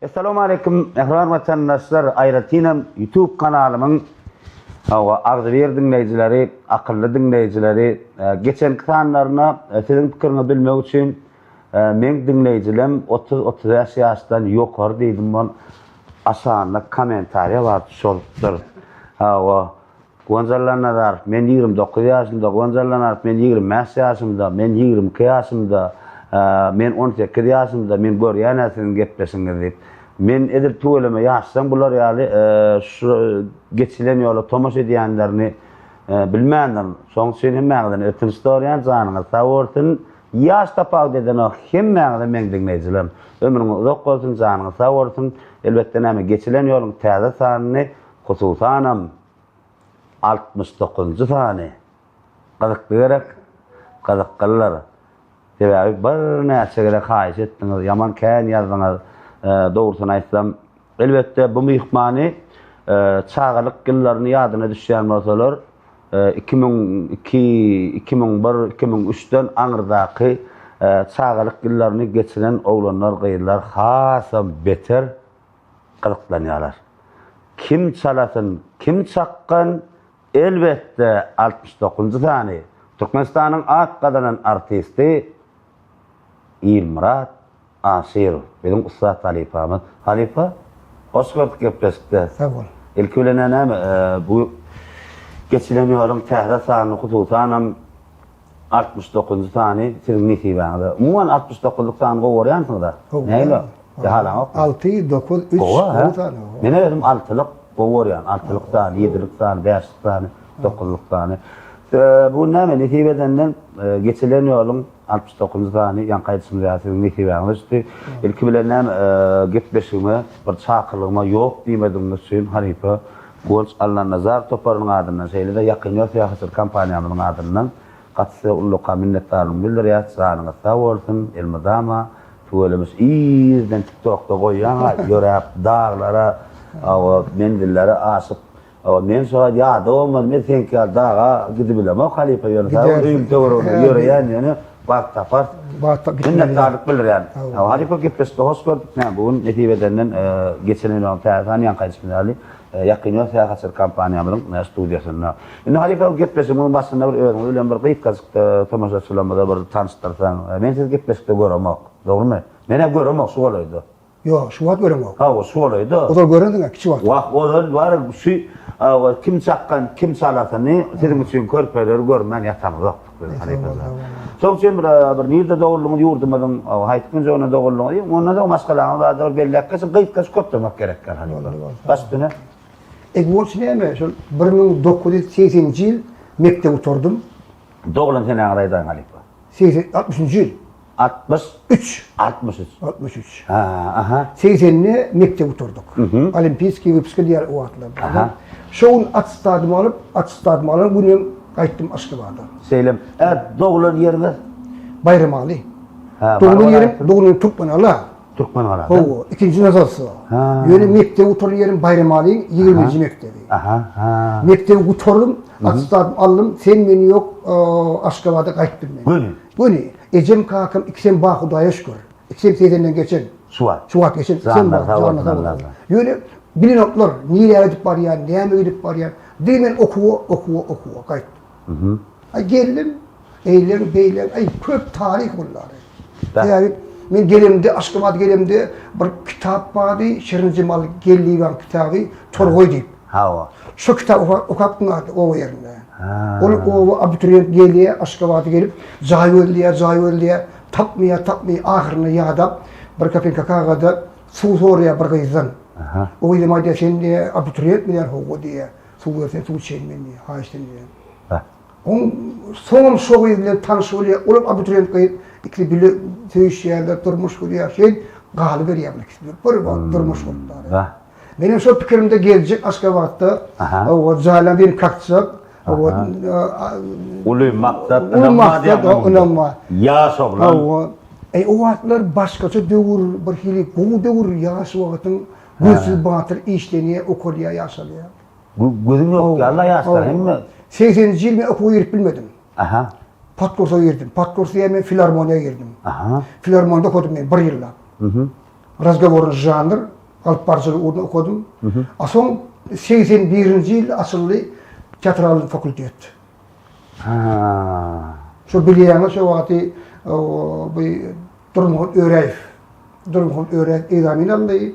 Assalamu alaikum, ehvan vatandaşlar. Ayratinem YouTube kanalımın arzu dinleyicileri, akıllı dinleyicileri, geçen kanallarına sizin fikrini bilmek için men dinleyicilerim 30 yaşdan yukarı deydim ben aşağıda komentariya var şoldur. Gonzalanar men 29 yaşımda, Gonzalanar men 25 yaşımda, men 22 yaşımda, men 18 yaşımda, men görýän näsini gepleşiňiz diýip. Men edip tuğulama yaşsam bular ýaly şu geçilen ýola tomaş edýänlerini bilmändir. Soň sen hemmäňden ötün storýan janyňyz sawurtyn ýaş tapag deden o hemmäňden men dinleýijilerim. Ömrüňiz uzak bolsun, janyňyz sawurtyn. Elbetde näme geçilen ýoluň täze sanyny hususanam 69-njy sany. Gazyklylar. Sebäbi bir näçegere haýyş etdiňiz, ýaman kän ýazdyňyz. Doğrusunu aýtsam, elbette bu mihmany çağalyk ýyllaryny ýadyna düşýän bolsalar 2002-2001-2003-den aňyrdaky çağalyk ýyllaryny geçiren oglanlar, gyýylar hasam beter gylyklanýarlar. Kim çalasyn, kim çakkan elbette 69-njy sany Türkmenistanyň akgadanan artisti İlmurat Aşir, benim usta halifamız. Halifa, hoş gördük yapıştı. Sağ ol. İlk öğlenen bu geçilen ýoluň täze sanyny hususanam 69 sany sizin netiýeňizde. Umuman 69 sany gowarýansynız-da. Näme? Hala 6, 9, 3 sany. Mene dedim 6lyk gowarýan, 6lyk sany, 7lyk sany, 5lyk sany, 9lyk sany. Bu näme netiýedenden geçilen ýoluň 69 sany ýan gaýtysymyz ýa-da netiýeňizde ilki bilenem gepleşigime bir çakyrlygyma ýok diýmediňiz üçin halifa Gonç Allah Nazar toparyň adyndan şeýle-de ýakyn ýa-da kompaniýamyzyň adyndan gatsy ulluka minnetdarlygymy bildirýär. Janyňyz sag bolsun, elmydama tuwelimiz izden TikTokda goýýan ýörep dağlara, mendillere aşyp men şoňa ýa dowmaz, men senki dağa gidip bilemem halifa ýörýän bak tapar. Minnetdarlyk bildirýär. Halifa gepleşdi, hoş gördük. Bugün netiýedenden geçen ýylyň täzany ýan gaýtysyndaly ýakyn ýa-da kompaniýamyzyň studiýasynda. Indi halifa gepleşdi, muňun başynda bir öýlen bir gyýtgazyk tomaşaçylarymyza bir tanıştyrsaň, men siz gepleşdi göremok, dogrymy? Mene göremok şu bolýdy. Yo, şu wagt göremok. Ha, şu bolýdy. Ozal görendiň, kiçi wagt. Wagt ozal bar şu kim çakkan, kim salasyny sizin üçin körpeler görmän ýatamyk. Soň sen bir nirde dogurlugy ýurdumyň haýtgyn jona dogurlugy, onda da maskalaňy bazar belläkkäsi gyýtgas köpdemek gerekler hali. Başdyna. Bolsun näme? Şol 1980-nji ýyl mektep oturdum. Doglan sen aňraýdan halifa. 60-njy ýyl. 63. 80-ni mektep oturduk. Olimpiýski wypyska diýer o wagtlarda. Şoň atstadymy alyp buny gaýtdym Aşgabatda. Seýlem, doglan ýerinde Bayramaly. Doglan Türkmenala. Türkmenala. O, ikinci nazarsı. Ýöne mektep oturan ýerim Bayramalyň 20-nji mektebi. Mektep oturdum, atstadymy aldım, sen meni ýok Aşgabatda gaýtdym men. Buny. Ejem kakam ikisem ba Hudaýa şükür. Ikisem sezenden geçen. Şuwat geçen. Sen ba. Ýöne bilenoklar, niýe edip barýar, näme edip barýar. Diýmen okuwa gaýtdym. Geldim, eýlen, köp tarih bollary. Ýani men gelemde, Aşgabat gelemde bir kitap bardy, Şirin Cemal Gelliýan kitaby Torgoý diýip. Şu kitap okapdyň o ýerinde. O abituriyent gelýär, Aşgabat'a gelip jaý ölýär, tapmaýar, ahyryna ýadap bir kapinka kagada suw sorýar bir gyzdan. O ýerde maýda sen abituriyent bilen hogo diýär. Suw bersen suw içenmen diýär, haýşden diýär. Soňam şo bilen tanyş bolýar, ol abituriyent gyýyp ikili bile söýüşýärler, durmuş gurýar, galy berýär bir durmuş gurýar. Benim şo pikirimde geljek Aşgabatda o jaýlan bir kakçak Uly maksat ynanma. Ýaş oglan. O wagtlar başgaça döwür, bir hili gowy döwür ýaş wagtyň gözü batyr işlenýär, okulýar, ýaşalýar. Gözüň ýok, Allah ýaşlar hemme. 80-nji ýyl men okuwy ýerip bilmedim. Patkursa girdim. Patkursa filarmoniýa girdim. Filarmoniyada okudum men 1 ýyllap. Razgovorny janr, Kalıp barçılığı orada okudum. Son 81-nji yıl açıldı teatral fakültet. Ha. Şu bilýäňiz şu wagty bu Durmuş Öreýew. Durmuş Öreýew ezamin aldy.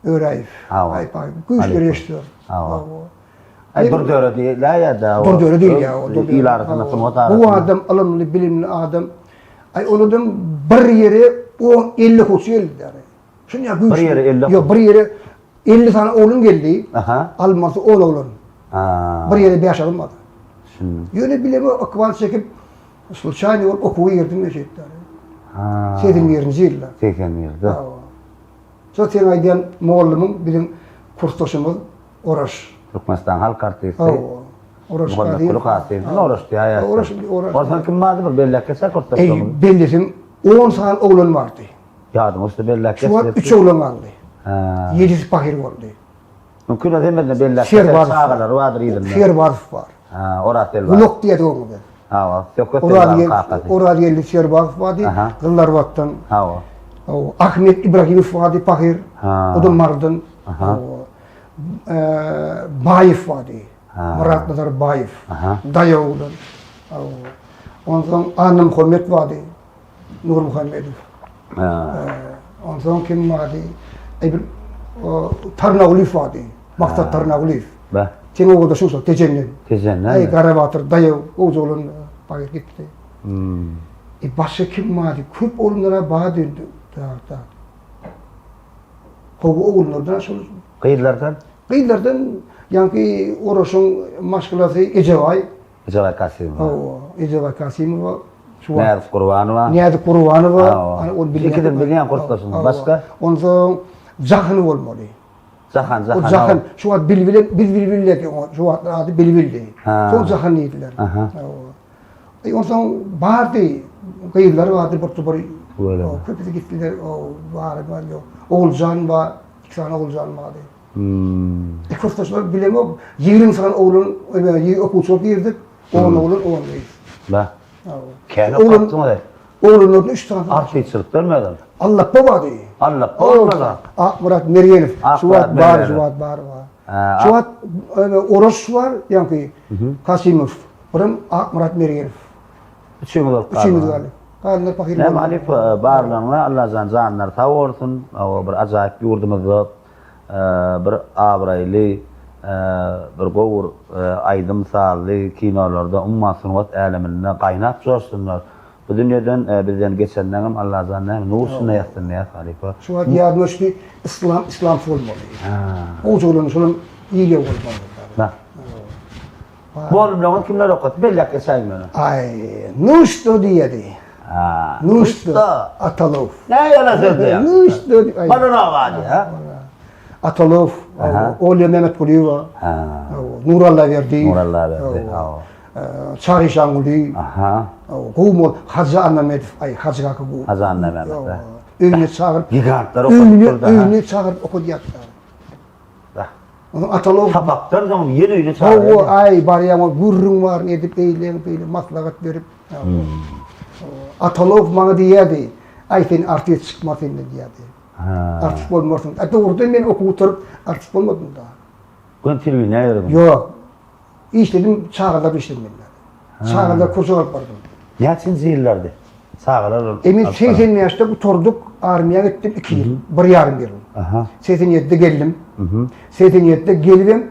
Öreýew. Ay pay. Güýçli reşdör. Ay dur döre değil ya da. Dur döre değil ya. İlarysyna sumata. Bu adam alımlı, bilimli adam. Ay onudan bir yere 50 hoçu geldi. Şunu ya güýçli. Bir yere 50. Yok bir yere 50 tane oğlum geldi. Aha. Alması 10 oğlum. Bir yere 5 alınmadı. Şimdi. Yöne bileme akval çekip случайно ol okuwy girdim meşetler. Ha. 80-nji ýyllar. 80 ýylda. Şu sen aýdan muallimim bizim kursdaşymyz Oraş. Türkmenistan halk artisti. Oraş Muhammad Kadir. Kuluk Asim. Oraş diýär. Oraş. Orsan kim vardı bir bellekçe kurtdaşym. Bellesim 10 tane oğlan vardı. Yadım usta bellekçe. Şu an 3 oğlan vardı. Ha. 7 pahir vardı. Mümkün edemedin bellekçe. Sağlar vardır idim. Şerbarf var. Ha, oratel var. Uluk diýdi onu. Ha, sökötel var. Orada geldi Şerbarf vardı. Gıllar vattan. Ha. Ahmet İbrahimov vardı pahir. O da Mardin. Bayev vardı. Murat Nazar Bayev. Dayıoğlan. Ondan sonra Anam Muhammed vardı. Nur Muhammedov. Ondan sonra kim vardı? Tarnavliyev vardı. Maksat Tarnavliyev. Sen oğulda şu Tecennin. Tecennin. Karabatır, dayı, oğuzoğlun payır gitti. Başka kim vardı? Köp oğullara bağa döndü. Kogu oğullardan sonra. Kıyırlardan? Kıyırlardan, yani Oraş'ın maşgulası Ecevay. Ecevay Kasimova. Ecevay Kasimova. Niyaz Kurbanova. Niyaz Kurbanova. İkiden bilyen kursdaşım. Başka? Ondan Zahanov olmalı. Zahan. Şu an bilbildi. Şu an adı bilbildi. Son Zahan neydiler. Ondan sonra bağırdı. Kıyırları vardı. Köpesi gittiler. Var yok. Oğulcan var. 2 tane Oğulcan vardı. Kursdaşlar bilemem. 20 tane oğlun okuçuk girdik. 10 oğlun 10 değil. Ba. Kâne kaptı mı? Oğlunun 3 tane. Artistçilik vermedin. Allah baba diye. Allah baba. Murat Meryev. Şuvat var. Şuvat Oroş var. Yani Kasimov. Buram Murat Meryev. Üçüncü var. Kalınlar pakir. Ne malif barlarına Allah zanlar tavorsun. Bir acayip yurdumuzda bir abraylı bir gowur aýdym misally kinolarda ummasyn wat äleminde gaýnap jorsunlar. Bu dünýeden bizden geçenden hem Allah zanna nursyna ýatsyn ýa halifa. Şu wagt ýadmyşdy İslam bolmaly. O jolun şolun ýyly bolmaly. Bolmaly kimler okat bellek esaýmany. Ay, Nuşdo diýdi. Nuşdo Atalov. Näýe sözdü? Nuşdo. Bana nawady ha? Atalov, Olya Mehmet Kuliyeva, Nurallah verdi. Çari Şanguli, Gumol, Hacı Annemedov, Hacı Kakı bu. Hacı Annemedov. Övüne çağırıp, gigantlar okudu. Övüne çağırıp okudiyatlar. Atalov. Tapaktan zaman yeni öyüne çağırıyor. Ay bari ama gurrun var, edip eyleyip maslahat verip. Atalov bana diyedi, ay sen artist çıkmasın diyedi. Artist olmasın. Doğrudan men okutup artist olmadım da. Gün televizyon ayırdım. Yok. İşledim, çağırda işledim ben. Çağırda kursu alıp vardım. Neçinci yıllardı? Çağırlar. Emin 80 yaşta oturduk, armaya gittim 2 yıl. 1,5 yıl. 87'de geldim. 87'de geldim,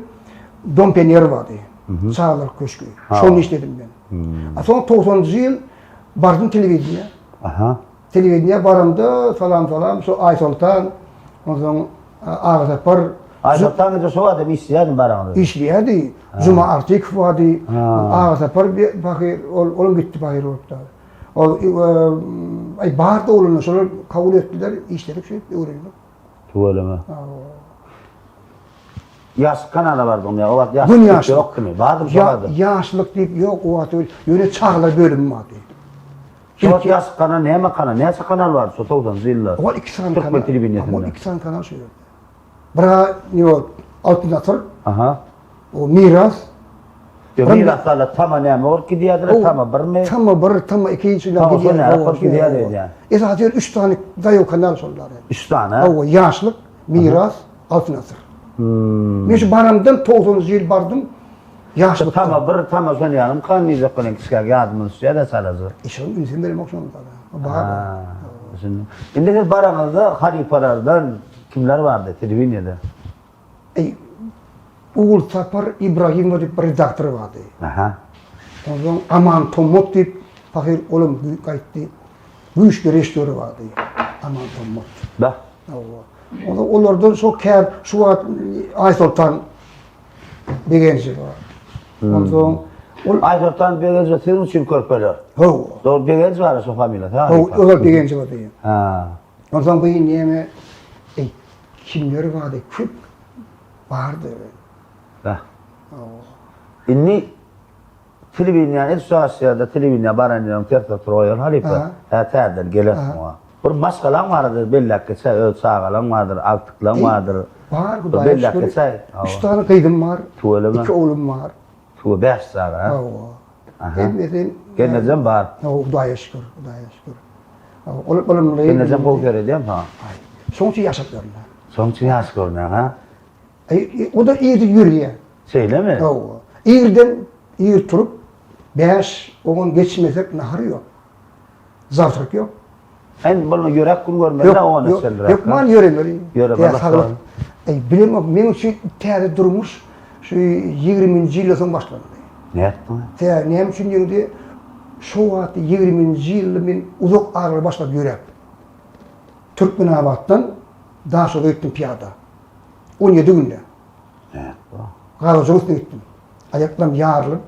Dompener vardı. Çağırlar köşkü. Şunu işledim ben. Sonra 90. yıl bardım televizyona. Televizyona barımda falan. Şu Ay Sultan, ondan Ağzapar. Ay Sultan önce şu adam işleyen barımda. İşleyedi. Cuma Artik vardı. Ağzapar bir bakır, onun gitti bakır orada. Ay bağırdı oğlunu, sonra kabul ettiler, işledik şey öğrendim. Tuvalı mı? Yaş kanalı vardı onun ya, o vakit yaşlılık yok ki mi? Vardı mı? Yaşlılık deyip yok, o vakit öyle. Yöne çağlar bölüm vardı. Çok yaş kanal, neyme kanal? Neyse kanal var? Sotoğdan zillah. O 2 tane kanal. Türkmen televizyonunda. O 2 tane kanal şey yok. Bıra, ne o, Altın Atır. O Miras. Miraslarla tama neyme olur ki diyedir, tama bir mi? Tama 2 içinden gidiyor. Tama sonra ne, 2 diyedir yani. Zaten 3 tane dayı kanal sonlar. 3 tane? O yaşlık, Miras Altın Asır. Hmm. Men şu baramdan 90 yıl bardım. Yaşlıkta. Tamam sen yanım kan neyse konen kişiler yardımını suya da salazı. İşin insan benim okşamda da. Bağır. Şimdi siz baranızda halifelerden kimler vardı televizyonda? Uğur Sapar İbrahim diye bir redaktör vardı. Aha. Ondan Aman Tomot diye fakir oğlum büyük kayıttı. Bu işleri rejisörü vardı. Aman Tomot. Da. Onlardan çok kâr, şu an Ay Sultan Begenci var. Ondan Ay Sultan Begenci senin için körpeler. Ho. Doğru Begenci var şu familya. Ho, onlar Begenci vardı. Ha. Ondan bu niyeme kimleri vardı? Küp vardı. Da. İnni televizyon Asya'da televizyon baranın terta troyal halife. Ha tadil gelir mu? Bir maskalan vardır, bellak geçe, öl sağalan vardır, altıklan vardır. Var bu da. Bellak geçe. 3 tane kıydım var. Tuğulama. 2 oğlum var. Tuğu 5 sağa. Hepimizin. Gennecem var. Hudaya şükür, Hudaya şükür. Oğlumla Gennecem kol göreceğim ha. Sonuçta yaşatlarlar. Sonuçta yaş görünüyor ha. O da iyidir yürüye. Şeyle mi? İyirden iyi turup 5-10 geçmesek naharı yok. Zavtırk yok. En bunu yürek kun görmeden onu söyler. Yok man yüremeli. Yüremeli. Bilemem, benim şu teyade durmuş, şu 20. yıldan başlandı. Ne yaptın? Teyade neyim için yürüdü, şu vakti 20. yılın uzak ağrı başladı yürek. Türkmenabat'tan daha sonra gittim piyada. 17 günde. Ne yaptın? Karacağız'dan gittim. Ayaklarım yarılıp,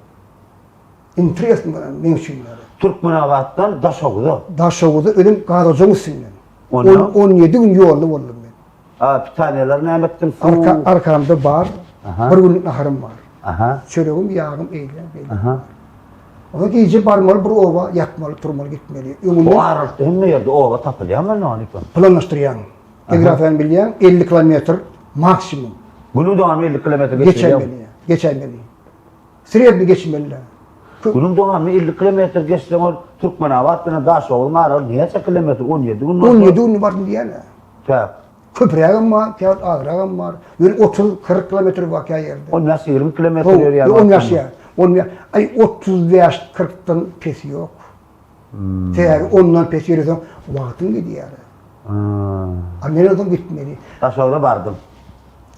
interesim var benim için. Türkmenabat'tan Daşoğlu'da. Daşoğlu'da ölüm Karacağız'dan. 17 gün yolda oldum ben. Bir taneler ne ettim? Arkamda bar, bir günlük naharım var. Aha. Çöreğim, yağım, eğlen. Ona iyice barmalı, bir ova yatmalı, turmalı, gitmeli. O ağırlıkta hem ne yerde ova tapılıyor ama ne oluyor? Planlaştırayan, geografiyen bilyen 50 kilometre maksimum. Bunun devamı 50 kilometre Geçemeli. Sıraya bir geçmeliler. Bunun devamı 50 kilometre geçti o Türkmenabat'tan Daşoğlu'nun ağırlığı niye kilometre 17 gün? 17 gün var diyene. Tabii. Köprüğüm var, kağıt ağırağım var. Yani 30-40 kilometre var ki yerde. O nasıl 20 kilometre yürüyor yani? 10 yaş ya. 35-40'tan pesi yok. Eğer ondan pesi yürüyorsan vaktin gidiyor. Amerika'dan gitmeli. Daşoğlu'da vardım.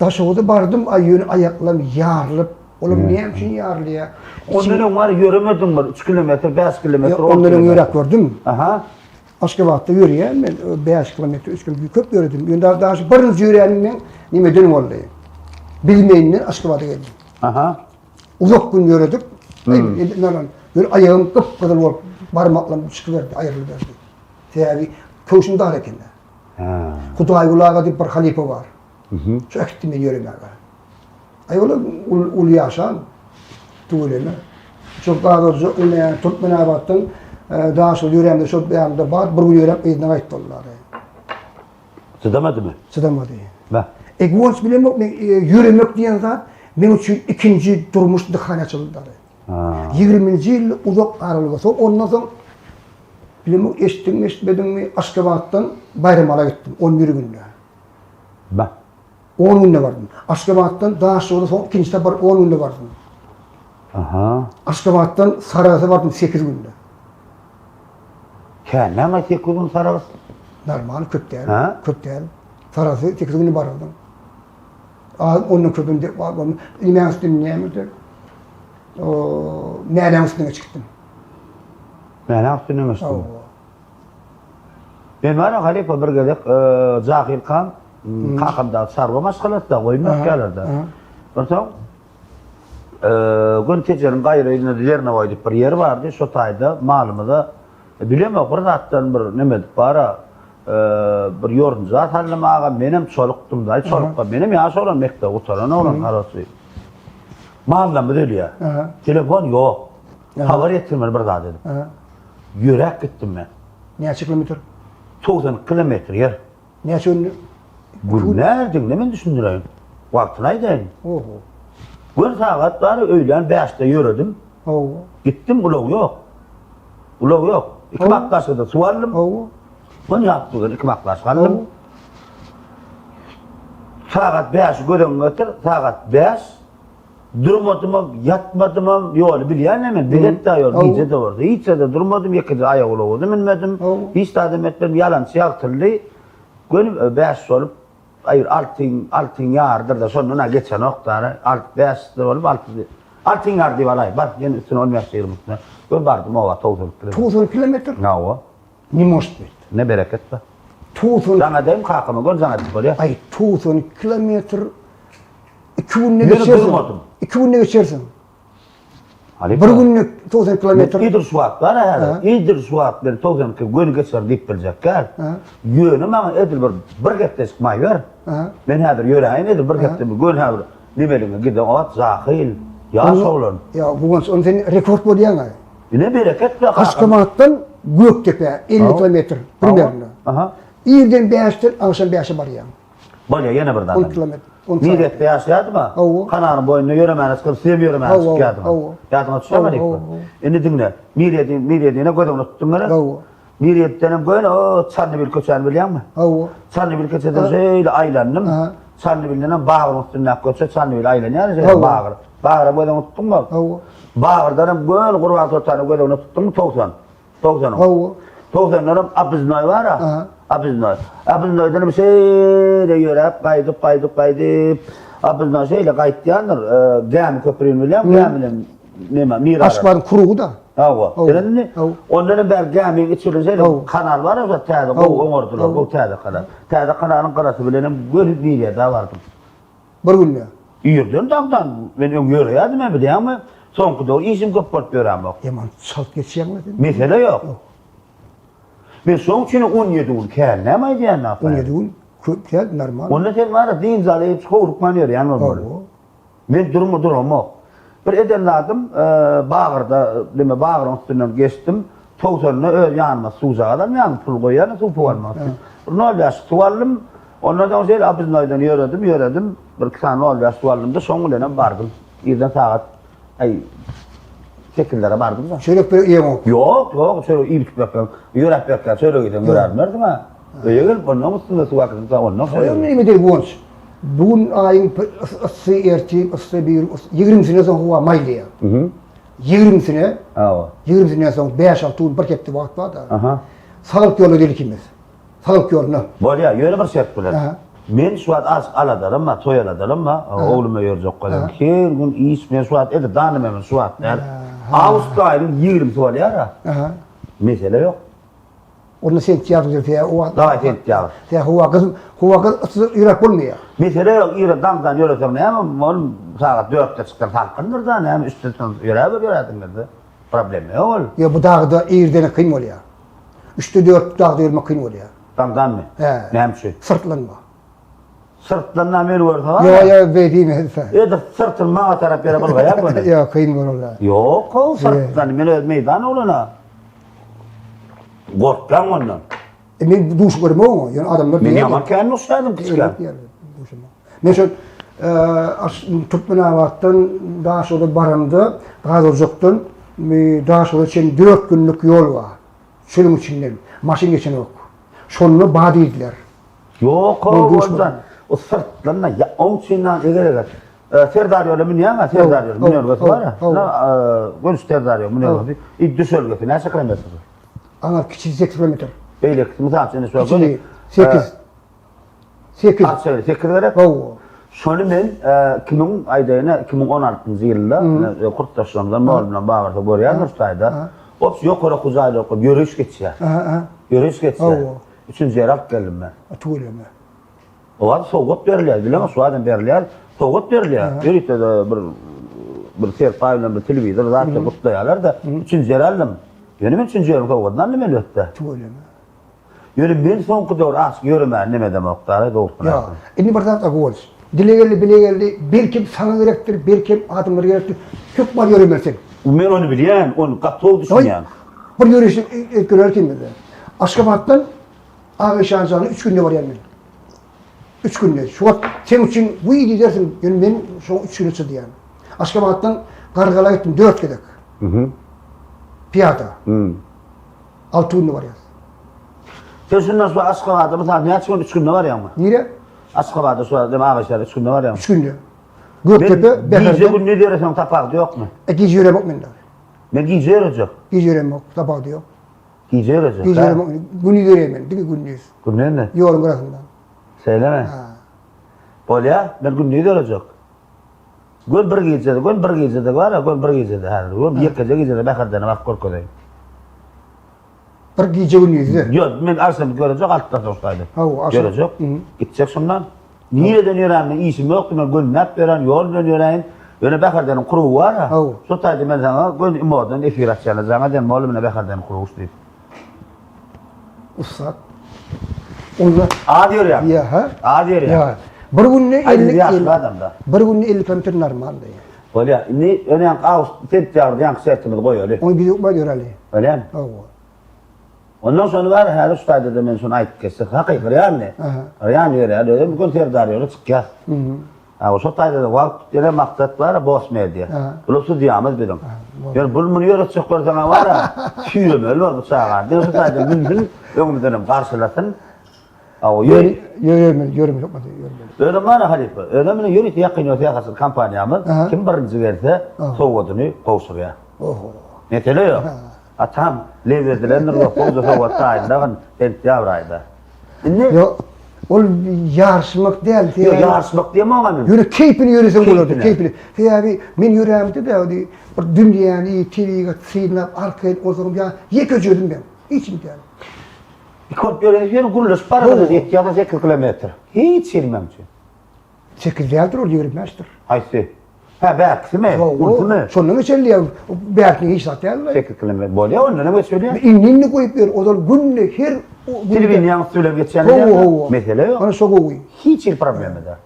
Daşoğlu'da vardım, ayaklarım yarılıp. Oğlum niye için yarılı ya? Onların var yürümedim var. 3 kilometre, 5 kilometre, 10 kilometre. Onların yürek gördüm. Aha. Aşkabat'ta yürüyen ben 5 kilometre, 3 kilometre köp yürüdüm. Daha şu birinci yürüyenim ben, nime dönüm oldu. Bilmeyinle Aşkabat'a geldim. Aha. Uzak gün yürüdük. Böyle ayağım kıpkızıl olup parmaklarım çıkıverdi, ayrılıverdi. Tabi köşümde harekinde. Kudaygulağa diye bir halife var. Şu ektimden yürümeye. Ay oğlum ulu yaşan, tuğuleme. Çok daha doğrusu Türkmenabat'tan daha sonra yüreğimde şu beyanında var, bir gün yüreğim eğinden kayıttı onlar. Sıdamadı mı? Sıdamadı. Ben. Ekvons bilem yok, yürümek diyen zat, benim için ikinci durmuş dıkhane açıldı. 20. yıl uzak aralığı sonra, ondan sonra bilem yok, eşittin mi, Aşkabat'tan Bayramal'a gittim, 11 günde. Ben. 10 günde vardım. Aşkabat'tan daha sonra ikinci sefer 10 günde vardım. Aşkabat'tan Sarayas'a vardım 8 günde. Ne ama 8 gün Sarayas? Normal, köp değil. Köp değil. Sarayas'a 8 günde vardım. Onun köpünde vardım. İmen üstünün neyemizdir? Meğlen üstüne çıktım. Meğlen üstüne mi çıktım? Ben var ya halife bir geldik, Zahir Khan, Kakımda sarva maskalatda koymak gelirdi. Sonra gün tecenin gayrı yerine koyduk bir yer vardı, şu tayda malımı da bilemiyorum, bir zattan bir nemedik bara bir yorun zat halim ağa benim çoluktum da, çolukta benim yaş olan mekte oturan olan arası. Mallam değil ya, telefon yok, haber yetirmeli bir zat dedim. Yürek gittim ben. Ne kilometre? 90 kilometre yer. Ne için? Bu nereden ne mi düşündüreyim? Vaktinaydın. Oho. Bir saat var öğlen 5'te yürüdüm. Oho. Gittim ulağı yok. Ulağı yok. İki bakkası su aldım. Oho. Bunu yaptım. İki bakkası aldım. saat 5 gödün götür, saat 5 durmadım, yatmadım, yolu bilýän men bilet de yol, gece de vardı. Hiç de durmadım, ýekide aýak ulagydym, inmedim. Hiç de adam etmedim, yalan ýagtyrly. Gönüm 5 bolup, aýr altyn ýardyr da sonuna geçen oktary, 5 bolup altyn ýardy balay, bar, ýene üstüne olmaýan ýerimiz. Gön bardym owa 90 kilometr. Nawa. Nimost bet. Ne bereket ba. 90. Sana dedim kakama gön sana bolýar. Ay 90 kilometr. 2 günne Yürü geçersin. durmadım. 2 günne geçersin. Ali Bir günlük 90 kilometr. İdir suat var ya. İdir suat bir 90 gün geçer dip bilecekler. Yönüm ama edir bir gette çıkmayır. Ben haber yöreğin edir bir gette gün haber. Nimeline gidin at zahil. Ya soğlan. Ya bu on sen rekord bolýan ay. Ne bereket be. Aşgabatdan Göktepe 50 kilometr primärli. Aha. İrden 5'ten akşam 5'e barýan. Bolýar ýene bir 10 kilometr. Niretde ýaşaýadym. Kananyň boýundan ýöremänis kılıp seviyorum ben çıkýadym. Ýadyma düşýärmi? Indi dinle. Miredine gödüňi tutdum gara. Miredden göň o Çarnybil köçäni bilýärmi? Çarnybil köçeden şeýle aýlandym. Çarnybilden Bağır üstüne köçe Çarnybil aýlanýar, Bağır. Bağıra gödüňi tutdum ba. Bağırdan göň gurban tutany gödüňi tutdum 90. 90'larım Abiznoy var ha. Abiznoy'dan şeýle ýörep, gaýdyp. Abiznoy şeýle gaýtýandyr. Gämi köprüni bilýän, gämi bilen neme mirar. Aşgabatın kurugu da. Hawa. Bilenmi? Onların ber gämi içilen şeýle kanal var ya, täze oňordular, bu täze kanal. Täze kanalın garasy bilenem görüp ýerde bardym. Bir günne. Ýerden dagdan men ýöreýärdim bilýärmi? Soňky dog işim köp bolup ýöräm. Yaman çalt geçýärmi? Mesele ýok. Men soň üçin 17 gün kän, näme diýän? 17 gün köp gel normal. Onda sen var din zalyp çowrukman ýör, ýany bol. Men durmam. Bir edenladım, Bağırda, deme Bağırın üstünden geçtim. 90'ına öl ýanyma suwjagalar, ýany pul goýýan, suw puwalmak. Nol ýaş suwallym, ondan soň Abiznoydan ýöredim. Bir ksan nol ýaş suwallym da soň bilen bardym. Ýerden sagat 8'lere bardım da. Şöyle bir ýeňok. Yok, şöyle ilk bakın. Ýörep bakkan, şöyle gidin görärmerdim ha. Öýgel bundan üstünde suwakyn da ondan soň. Nime der bu? Bugün aýyň erti, 20 sene soň howa maýlýar. 20 sene. 20 sene soň 5-6 gün bir kepde wagt bar da. Salyk ýoly delik emes. Salyk ýolyna. Bolýar, ýöne bir şert bilen. Men şuat az aladaram ma, toýaladaram ma, oğluma ýörjek galan. Her gün iş men şuat ede danymam şuat. Awstralyň 20 bolýar ha. Mesele ýok. Onu sentýabr diýär, o da sentýabr. Sen howa kız ýürek bolmaýar. Mesele ýok, ýere damdan ýöresem näme, ol saat 4'te çykar halkyndyr da, näme üstünden ýörädiňizdi. Problem ýok. Ya bu dagda ýerdene kyn bolýar. 3'te 4 dagda ýürmek kyn bolýar. Damdanmy? Näme şu? Sırtlanma. Sırtlanma meni görse var. Yo, bedime. Ede sırtın mağa tarap yere bolýar bunu. Yo, kyn bolýar. Yok, o sırtlan meni öz meydan olana. Gorkdan ondan. Men duş görmegem, ýani adamlar men ýaman kän uşadım kiçken. Men şu Türkmen awatdan daha sonra baranda, Gazozokdan daha sonra çen 4 günlük yol var. Şunun içinden maşin geçen yok. Şonu bady diýdiler. Yok, ondan. O sırtlanma ya on çinden eger. Serdaryo'la men ýa-da Serdaryo'la men ýörgesi bar ha. Gönç Serdaryo men ýörgesi. İddi sölgesi näçe kilometr? Ana kiçik 8 kilometr. Beýle misal seni söýgün. 8. 8. 8 gerek. Şonu men 2016-njy ýylda Kurtdaşlardan mol bilen bagyrda görýärdim Ustaýda. Ops ýokara kuzaýly okup ýörüş geçýär. Ýörüş geçýär. Üçüncü ýere alyp geldim men. Atulema. O wagt sowgat berilýär, bilemmi, suwadan berilýär. Sowgat berilýär. Ýörükde bir serpa bilen bir telewizor zatda gutlaýarlar da, üçüncü ýere aldım. Ýöne men üçüncü ýere sowgatdan nime ötdi? Atulema. Ýöne men soňky dowr as ýöremän nime demekdir, dogry. Ya, indi bir zat agowuz. Bilegelli, belki sana gerektir, belki adamlara gerektir. Çok var yöremelsin. Men onu bilýän, onu gatlyk düşünýän. Bir yörüş görerken de. Aşgabatdan Ağaşancan'a 3 günde var yani. 3 günde. Şu an sen için bu iyi dersin. Yani ben şu 3 günde çıktı yani. Aşgabat'tan Kargal'a gittim 4 gedek. Piyada. 6 günde var yani. Sen şundan sonra Aşgabat'ta mesela ne açık 3 günde var ya mı? Nire? Aşgabatda şu adam ağaçlar 3 günde var ya. 3 günde. Göktepe, Gece Beher'de. gün ne diyorsan tapaqdı yok mu? Gece yürem yok mende. Ben gece yürüyecek. Gece yürem yok. Tabağı da yok. Gece yürüyecek. Gece yürem yok. Günü yürüyem ben. Değil mi günlüyüz? Gün ne? Yorun burasından. Söyleme. Ha. Bolya, ben gün ne yürüyecek? Gün bir gecede var ya, gün bir gecede. Gün bir gecede Beher'den bak korkudayım. Bir gece günlüyüz. Yok, ben arsam görecek, altta dostaydı. Görecek. Gidecek şundan. Niye dönüyorum? İşim yoktu, ben gün nap veren, yol dönüyorum. Böyle Beher'den kuruğu var ya. Sotaydı ben sana, gün imodan efir açacağını zana den malumuna Beher'den kuruğu deyip. Ustad. Onlar. Diyor ya. Ya ha? Diyor ya. Ya. Bir günde 50 yaşlı adamda. Bir günde 50 kilometre normal da ya. Bolya, ne öne yank ağız tepkiyordu, yank sertini koyuyor. Onu bir okuma diyor Ali. Öyle mi? Ondan sonra var her ustaydı da ben sonra ayıp kestik. Hakikaten yani. Yani diyor ya, dedim gün terdarıyor çıkıyor. O ustaydı da var bir maksat var bosmaya diye. Bulupsu diyamız dedim. Yani bunu yöretecek korsana var ya, tüyüm var bu sağa. Diyor ustaydı mümkün, ömrümden karşılasın. Yürüm yok mu diyor. Öyle var ya Halife, öyle mi yönet yakın yakasın kampanyamız, kim birinci verse soğudunu kovsuyor. Ne teliyor? Atam leverdiler de kovdu soğutta ayından yavraydı. Ne? Yok. O yarışmak değil. Yok yarışmak diye mi oğlanın? Yürü keyfini yürüsen olurdu, keyfini. Yani ben yüreğimde de bir dünyanın iyi, TV'ye sıyırınıp arkaya o zaman ya yekeciyordum ben. İçimde yani. Bir kod böyle kuruluş paralı ihtiyada 8 kilometre. Hiç silmem için. 8 değildir o yürümezdir. Haysi. Ha belki mi? Urdu mu? Sonuna söylüyor. Belki hiç zaten. 8 kilometre. Bolya onunla ne söylüyor? İnini koyup ver. O zaman günlük her... Televizyondan söyleyip geçenler. Mesela yok. Ona çok koyuyor. Hiç il problemi de.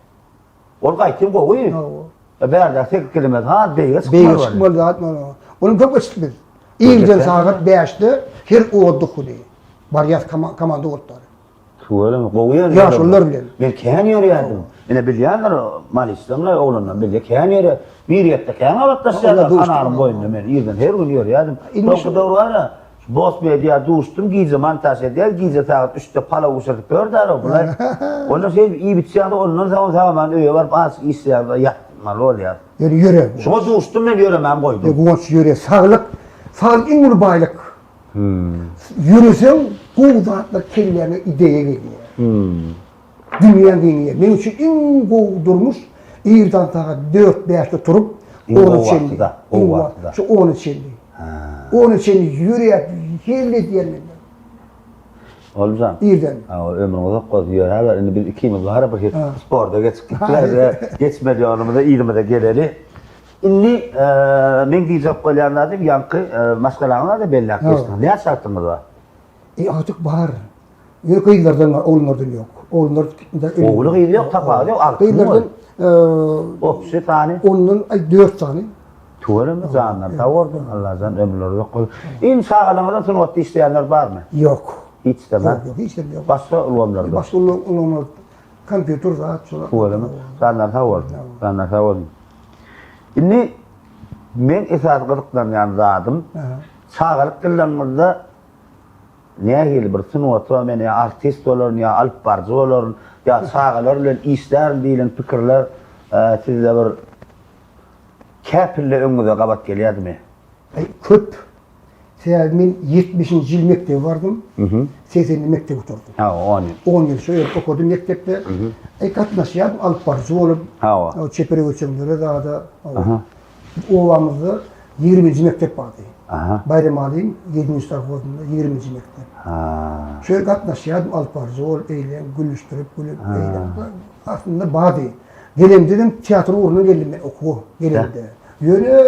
Orada kim koyuyor? Berda 8 kilometre ha beyge çıkmaz. Beyge çıkmaz zaten. Onun çok çıkmaz. İlden saat 5'te her oğuduk diye. Bariyat komanda oğutları. Öyle mi? Kovuyor. Ya şunlar bilen. Ben kehan yürüyordum. Yine bilyenler mal İslam'la oğlunla birlikte kehan yürü. Bir yette kehan avatlaşıyorlar. Kanarım boyunca ben yerden her gün yürüyordum. Çok doğru var ya. Bosmaya diye düştüm, giyce mantas ediyor, giyce saat 3'te pala uçurtup gördüler o bunlar. Ondan sonra iyi bitsiydi, ondan zaman öyle var, bazı istiyarda yapmalı oluyor. Yani yürü. Şuna düştüm ben yürümem koydum. Yürü, yürü, sağlık en ulu baylık. Yürüsen, bu zatlar kendilerine ideye geliyor. Dünyanın deniyor. Benim için en durmuş, İrdan saat 4-5'te turup, onu çeldi. O vakıda. Şu onu çeldi. Onun için yürüyüp hillet yerine. Olmuşam. İrden. Ömrüm uzak oldu diyor. Hala biz 2 yıl var bakıyor. Sporda geçtikler geçmedi onumuza İrmede geleli. İndi men diyecek koyanlar yankı maskalarına da belli akıştı. Ne şartımız var? Artık var. Yürü kıyılardan var, oğullardan yok. Oğlu kıyılı yok, tapağı yok, altın kıyılardan opsi tane. Onun 4 tane. Tuvarım zanlar tavırdım. Allah'tan ömürleri yok. İnşallah sonra ot isteyenler var mı? Yok. Hiç istemez. Yok, hiç de yok. Başka ulumlarda. Başka ulumlar kompüter rahat sonra. Tuvarım zanlar tavırdım. Zanlar tavırdım. Şimdi men esas kılıktan yandadım. Sağlık kıllarımızda ne hil bir sınıfta men ya artist olur ya alp barcı olur ya sağlar bilen işler dilen fikirler sizde bir Käpille öňüňe gabat gelýärmi? Köp. Men 70. ýyl mekdebe bardım. 80. mektebe oturdum. 10 ýyl şöyle okudum mektepde. Gatnaşýar alyp barjy bolup. O çepere ölçümlere da ovamyzda 20. mektep bardy. Bayram alyň 7. sınıfda 20. mektep. Şöyle gatnaşýar alyp barjy bolup eýlen gülüşdirip eýlen. Aslında bardy. Gelem dedim tiyatro uğruna geldim ben oku gelemde. Yöne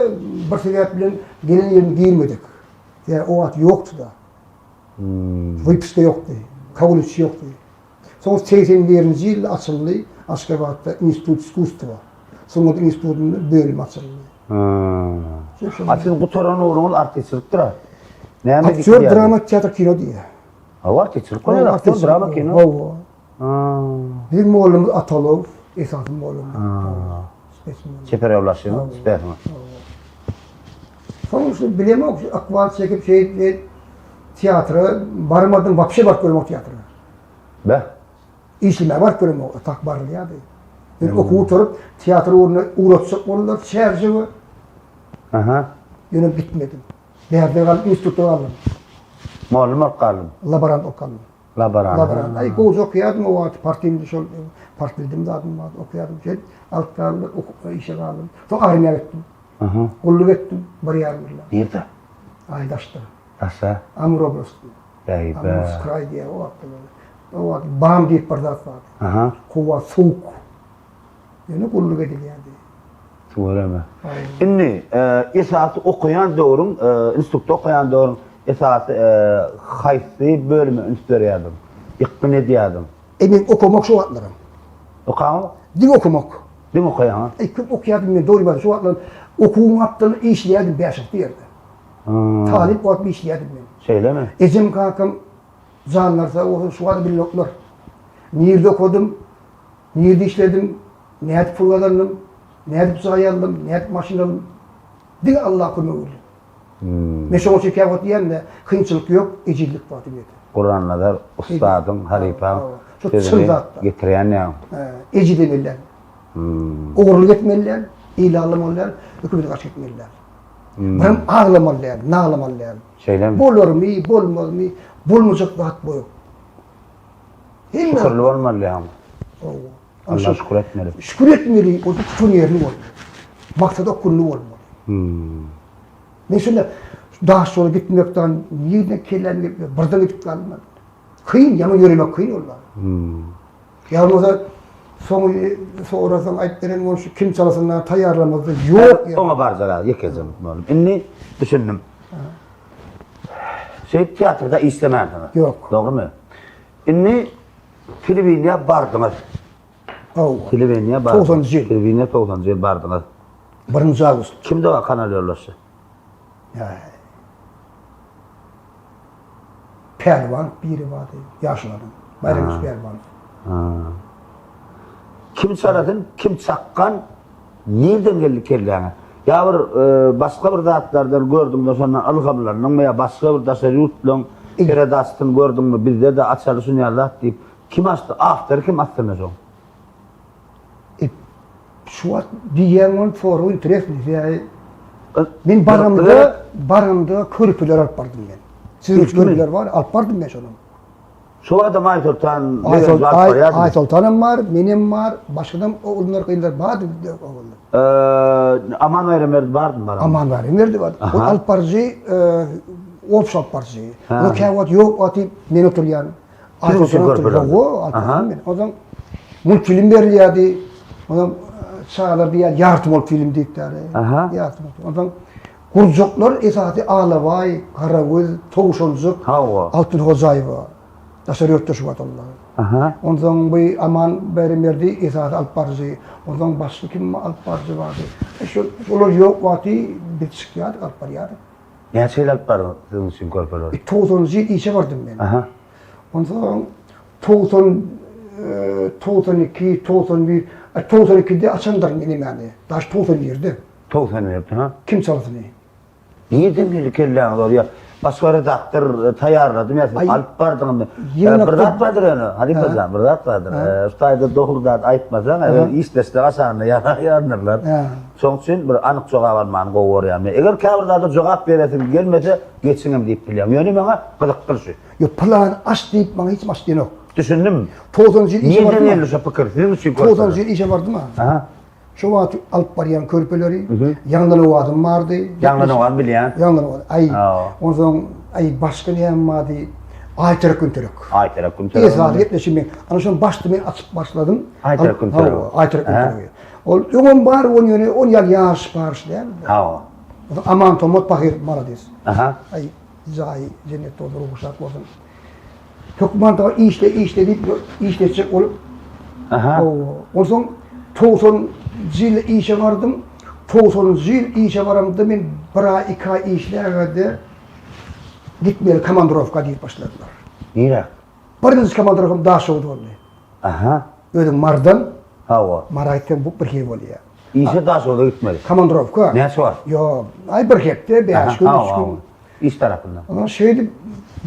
bir sebep bilen gelen yerim giyilmedik. Yani o at yoktu da. Vipste yoktu. Kavuluçu yoktu. Sonra 80'li yıl açıldı. Aşgabat'ta İnstitut İskustva. Sonra da İnstitut'un bölüm açıldı. Açın bu tören uğrunun artistliktir ha. Aktör, drama, tiyatro, kino diye. Artistlik koyar, aktör, drama, kino. Bizim oğlumuz Atalov. Esasım oğlum. Çepere ulaşıyor, spesmen. Sonuçta bilemem, akval çekip tiyatro, baramadım, vapşe bak görmek tiyatro. Be? İşime var görüm o takbarlı ya. Ben okuwu turup tiyatro uğratsak onlar şerci var. Aha. Yönüm gitmedim. Nerede kaldım? İnstitütte kaldım. Malum kaldım. Laborant okalım. Laborant. Ay goz okuyadım o vakit partimde şol partiledim zaten vardı okuyadım. Alt kaldım, işe kaldım. Sonra armaya gittim. Aha. Kulluk ettim. Bariyarlarla. Nerede? Aydaş'ta. Nasıl? Amur Obros'ta. Bey Amur be. Skray diye o vakit böyle. O vakit bam deyip bardat vardı. Aha. Kova soğuk. Yani kulluk ediliydi. Öyle mi? Aynen. Şimdi esası okuyan doğrun, institutta okuyan doğrun esası haysi bölümü üniversitedim. İktin ediyadım. Emin okumak şu vatlarım. Okan mı? Din okumak. Değil mi okuyan ha? Kim okuyadım ben doğru bana şu vatlarım. Okuğum attığını işleyedim beşik bir yerde. Talip o bir işleyedim ben. Şeyle mi? Ecem kankam zanlarsa o şu vatı biloklar. Nirde okudum, nirde işledim, niyet fırladandım, niyet bıçağı aldım, niyet maşin aldım. Din Allah konu öyle. Meşe o çeker vat diyen de kıyınçılık yok, ecillik var diye. Kur'an'la da ustadın, haripam, Çok sözünü çıldattı. getiren ya. Eci demeliler. Oğurluk etmeliler, ilanlamalılar, hükümeti karşı etmeliler. Ben ağlamalılar, nağlamalılar. Şeyle mi? Bolur mu, bolmaz mı, bolmayacak vaat bu yok. Şükürlü olmalı ya. Allah Allah şükür etmeli. şükür etmeli, o da tutun yerini olmalı. Maksada kullu olmalı. Mesela daha sonra gitmekten yerine kirlenmek, buradan gidip kalmadı. Kıyın, yana yürümek kıyın onlar. Yalnız da sonradan ayetlerin onu kim çalışanlar tayarlamadı. Yok ya. Ona barzalar, yekeceğim oğlum. Inni düşündüm. Tiyatroda istemem sana. Yok. Doğru mu? Inni Filipin'e bardınız. Filipin'e bardınız. 90 yıl. Filipin'e 90 yıl bardınız. Birinci Ağustos. Kimde o kanal yollaştı? Pervan biri vardı. Yaşlıların. Bayramış Pervan. Kim saradın, kim çakkan, nereden geldi kellene? Ya bir başka bir zatlardan gördüm de sonra algablarının veya başka bir tasarruflan keredastın gördüm mü bizde de açılışın yallah deyip kim açtı? After kim açtı ne son? Şu an diyenin foru interesli. Ben barımda körpüler alıp bardım ben. Sizin körpüler var, alıp bardım ben şunu. Şu adam Aytoltan, Aytoltan'ım var, benim var, başkadan onlar kıyınlar vardı. Aman veremedi vardı mı? Aman verdi vardı. O alıp barıcı, workshop barıcı. O kevat yok, atı men oturyan. Aytoltan'ın oturyan, o Aytoltan ben. O zaman multfilm veriliydi. O zaman sağlar bir yardım ol film dedikleri. Yardım ol. O zaman kurcuklar esası Ağlavay, Karagöz, Toğuşoncuk, Altın Hozayva. Tasarrufta şu vatanlar. Ondan bu aman berimlerdi esası Alparcı. Ondan başka kim Alparcı vardı. Şolar yok vakti bir çıkıyordu Alparcı. Ne şeyler Alparcı sizin için korkuyorlar? 90 yıl işe vardım ben. Ondan 92, 91, 92'de açanlar benim yani. Daha 91'de. 90 yaptın ha? Kim çalıştı ne? Niye geldi kellene doğru ya? Başka redaktör tayarladım ya. Alıp bardın. Bir zat vardır onu. Hadi kızım, bir zat vardır. Ustayda doğrudan aytmasan, istesle asanını yanırlar. Son için bir anık cevap alman qoğuruyorum. Eğer kavrlarda cevap veresin gelmese geçsinem deyip biliyorum. Yani bana kılık kılışı. Yok plan aç deyip bana hiç aç yok. Düşündün mü? 90 yıl işe vardı mı? Niye yerli şapı kırırsın? 90 yıl işe vardı mı? Şu vakit alıp barayan körpeleri, yandan o adım vardı. Yandan o adım biliyen? Yandan o adım. Ondan başka ne vardı? Ayterak Günterak. Ayterak Günterak. Esas yetmişim ben. Anlaşılan başta ben açıp başladım. Ayterak Günterak. Ayterak Günterak. Onun var, onun yönü, 10 yıl yaş parış değil mi? Aman tomot bakır maradis. Ay, zayi, cennet olur, uşak olsun. Hükümanlığa işletecek olup. Ondan 90 yıl işe vardım. 90 yıl işe varımda ben bir iki ay işlerdi. Gitmeyeli Komandorovka deyip başladılar. Niye? Birinci Komandorovkam daha soğudu oldu. Ödüm Mardan, Marayt'tan bu bir şey oluyor. İşe daha soğudu gitmeli. Komandorovka. Ne var? Yo, ay bir hepte, 5 gün, 3 gün. iş tarafından. Ama şeydi,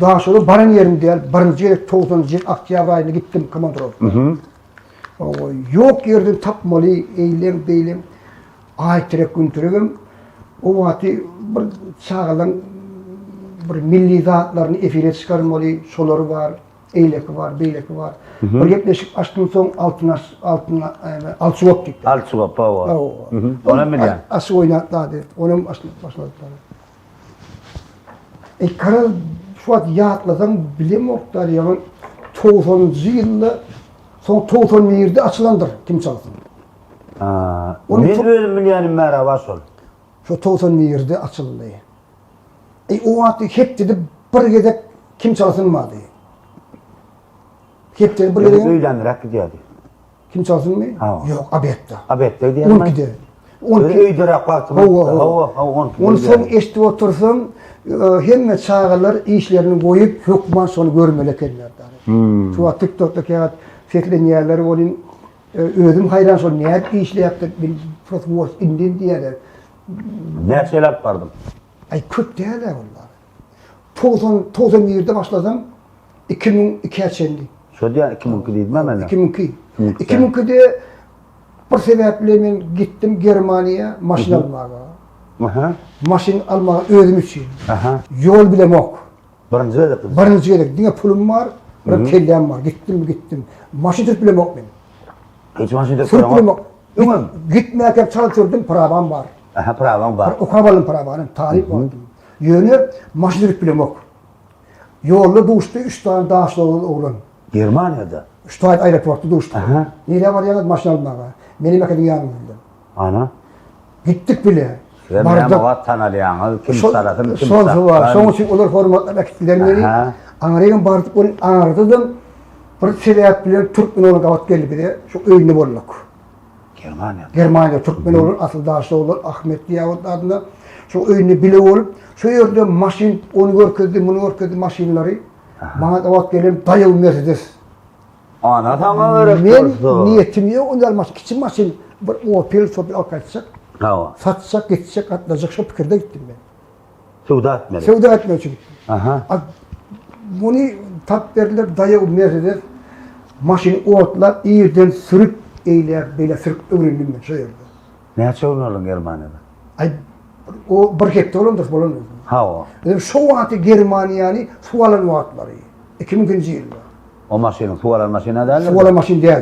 daha sonra barın yerim değil, barıncı yeri 90. yıl Akçayavru ayına gittim komandor oldum. Yok yerden tapmalı, eylem, beylem, ayettirek güntürügüm. O vakti bir çağılan bir milli zatlarını efire çıkarmalı, şoları var, eyleki var, beyleki var. Bir yaklaşık açtığım son altına alçıvap gitti. Alçıvap, o. Ona mı yani? Ası oynatladı, onun başladılar. Karar şu an yağatladan bilim oktar yani 90. yılda son 91'de açılandır kim çalsın. Ne böyle yani merhaba sol. Şu 91'de açıldı. O vakti hep dedi bir gedek kim çalsın mı adı. Hep dedi bir gedek. Öğlendirak gidiyordu. Kim çalsın mı? Yok abette. Abette diyelim. 12'de. Öğlendirak baktım. Onu son eşti otursun hem çağırlar işlerini koyup hükman sonu görmeli kendiler. Şu an TikTok'taki fetlen yerleri onun özüm hayran son ne işle yaptık bir fırsat indin diyeler. Ne şeyler vardım. Ay kötü değerler onlar. 91'de başladım. 2002'ye çendi. Şu diye 2002 değil mi hemen? 2002. 2002'de bir sebeple ben gittim Germaniya maşin almaya. Maşin almaya özüm için. Yol bile yok. Birinci yedik. Birinci yedik. Dine pulum var, bir kellem var. Gittim. Maşin Türk bile yok benim. Hiç maşin Türk bile yok. Gitmeyken çalışırdım, paravam var. Paravan var. Okuyabalım paravanım, tarih vardı. Yönü maşin Türk bile yok. Yolda doğuştu 3 tane dağışlı oğlan. Germanya'da? 3 tane aeroportta doğuştu. Nereye var ya maşin almaya? Benim yakadın yanımda. Ana. Gittik bile. Benim ama tanılayan, kim sarasın, kim sarasın. Son var. Son için olur formatla vakitlerini. Anarayın bardık onu anardıdım. Bir sebep bilen Türkmen olur kavat geldi bir de. Şu öyünü bolluk. Germanya'da Türkmen olur, asıl dağışlı olur. Ahmet diye adında. Şu öyünü bile olup. Şu yerde maşin, onu bunu görkürdü maşinleri. Bana kavat gelin dayalı Mercedes. Ana tamam öyle. Ben niyetim yok. Onlar maşin, küçük maşin. Bir Opel, Opel al kaçacak. Satacak, geçecek, atlayacak. Şu fikirde gittim ben. Sevda etmedi. Sevda etmiyor çünkü. Bunu tat verdiler, dayalı Mercedes. Maşini otlar, iyiden sürüp eyler, böyle sürüp öğrendim ben şu yerde. Ne açıyorsun oğlum Germanya'da? Ay, o bir hepte olundur, bulundur. O. Dedim, şu vakti Germanya'nı su alan vaatları. 2000. yılda. O maşinin, su alan maşine derler. Su alan maşin değil.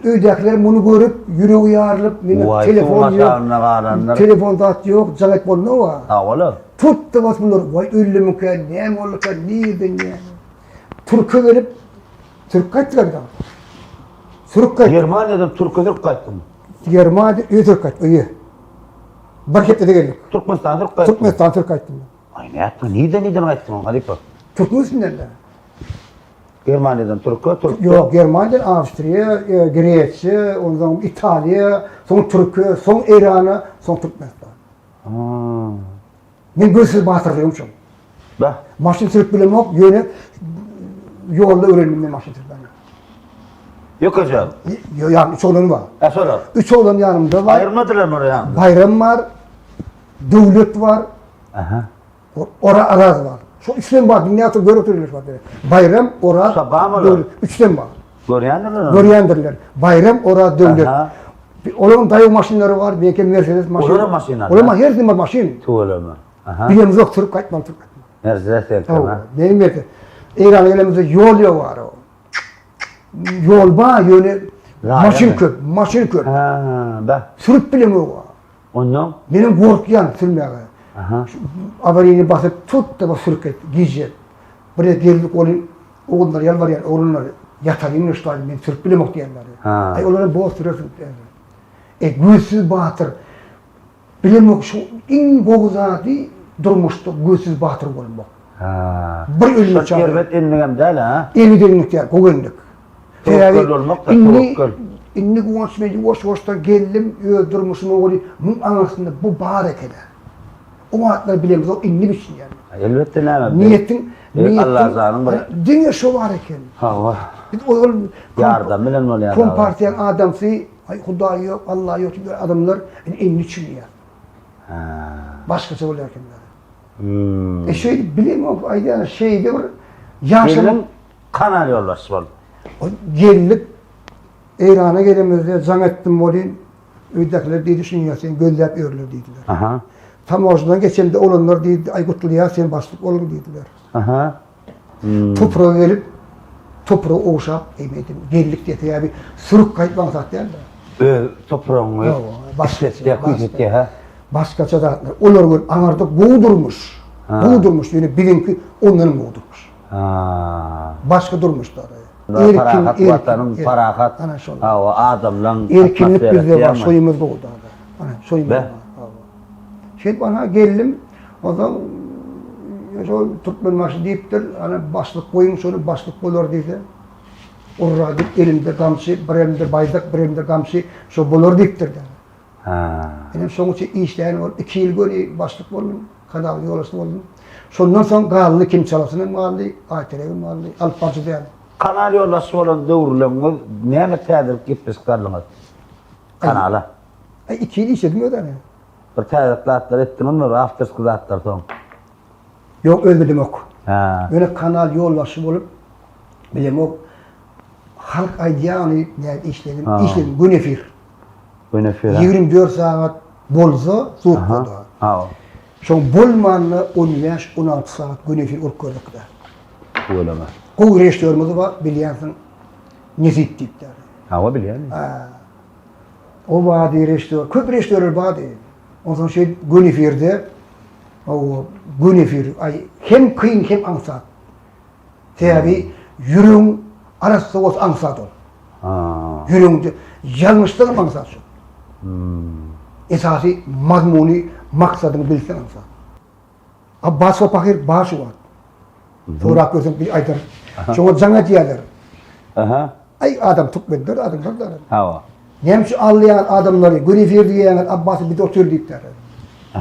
Öydekiler bunu görüp, yüreği yarılıp, telefon yok, telefon da yok, canet bol ne var? Oğlum. Tuttu bas bunlar, vay öyle mi ki, ne mi olur ki, neyden ne? Türk'ü verip, Türk kaçtılar da. Türk kaçtı. Germanya'dan Türk'e kaçtım. Germanya'da iyi Türk kaçtı, iyi. Barkette de geldik. Türkmenistan Türk kaçtım. Türkmenistan Türk kaçtım. Ay ne yaptın, neyden kaçtın Halife? Türk müsünler de? Germanya'dan Türk'e, Yok, Germanya'dan Avusturya, Grecia, ondan İtalya, son Türkiye, son İran'a, son Türkmenistan. Ben gözsüz batırıyormuşum. Maşin Türk bilimi yok, yolda öğrendim ben maşin Türk'ten. Yok hocam. Yani 3 oğlanım var. Sonra? 3 oğlan yanımda var. Ayrılmadılar mı oraya? Bayram var, devlet var, araz var. Şu üçten var, dünyada görüp duruyorlar var. Bayram, araz, devlet. Üçten var. Görüyendirler. Bayram, araz, devlet. Onun dayı maşinleri var, belki Mercedes maşini. Olur maşinler. Olur her zaman maşin. Tuğlu mu? Bilemiz yok, Türk kaçmalı, Türk kaçmalı. Mercedes erken ha? Benim belki. İran elimizde yol var o. Yol var, yönü maşin kör. Sürüp bilemi var. Ondan? Benim korkuyan sürmeye. Avarini basıp tut da bak sürük et, giyecek. Buraya geldik oğullar yalvarıyor, oğullar yatarın işte ben sürüp bilem yok diyenler. Ay onların boğaz sürüyorsun diyenler. Gülsüz batır. Bilem yok şu in boğazatı durmuştu, gülsüz batır olmak. Bir ölümü çağırdı. Şervet inmeyem değil ha? Eli derinlik yer, koğunluk. Tevakkül olmak da tevakkül. İnni kuvansmeci boş geldim, öldürmüşüm oğlu, bunun anasında bu barek eder. O vaatları bilemiz, o inni biçin yani. Elbette ne yapayım? Niyetin, Allah zanım var. Dünya şu var eken. Yardım bilen mi oluyor? Kompartiyen adamsı, ay Huda yok, Allah yok, adamlar inni çürüyor. Başkası oluyor kendileri. Şöyle bileyim o ayda şeyde var. Yaşamın Gelin kanal yollaşı var. o gellik İran'a gelemezler. Zan ettim bolin. Öydekiler dedi şunu sen göllep örler dediler. Aha. Tam oradan geçen de olanlar dedi Aykutlu ya sen başlık olun dediler. Aha. Toprağa gelip toprağı oğuşap emedim. Gellik diye abi sürük kayıtlan zaten de. Toprağını Yo, başka Başkaça da onlar gör anarda boğdurmuş. Boğdurmuş yani bilinki onların boğdurmuş. Başka durmuşlar. Parahat vatanın parahat. O adamla erkinlik bizde var, soyumuzda oldu. Soyumuzda var. Şey bana geldim, o zaman Türkmen marşı deyiptir, başlık koyun sonra başlık olur dedi. Orada elimde gamsı, bir elimde baydak, bir elimde gamsı, şu bulur deyiptir. Benim sonuçta işleyen var, 2 yıl göre başlık oldum, kanal yolasın oldum. Sondan sonra Gallı kim çalasının vardı, Aytere'nin vardı, Alparcı değil. Kanal yollaşı olan doğrularını neye tedirk gitmiş kaldınız? Kanala. 2 yıl işledim öyle. Bir tedirklatlar ettin mi? Haftas kızartlar son. Yok ölmedim ok. Böyle kanal yollaşı olup, bilem ok, halk aydiyanı işledim, Günefir. 24 saat bolsa zor oldu. Son bolmanla 15-16 saat Günefir urkurduk da. Öyle mi? Koğu restoranımız var, biliyorsun, Nezit tipler. O biliyor musun? O vadi restoran, köp restoran vadi. Ondan sonra Günefir'de, o Günefir, hem kıyın hem ansat. Tabi yürüyün arası olsa ansat ol. Yürüyün, yanlışlığı ansat ol. Esası mazmuni maksadını bilsen ansat. Abbas ve Pakir başı var. Sonra gözüm bir aydır. Çoğu zana diyorlar. Ay adam tutmadılar, adam tutmadılar. Nemşi ağlayan adamları, Günefir diyen Abbas'ı bir de otur deyipler.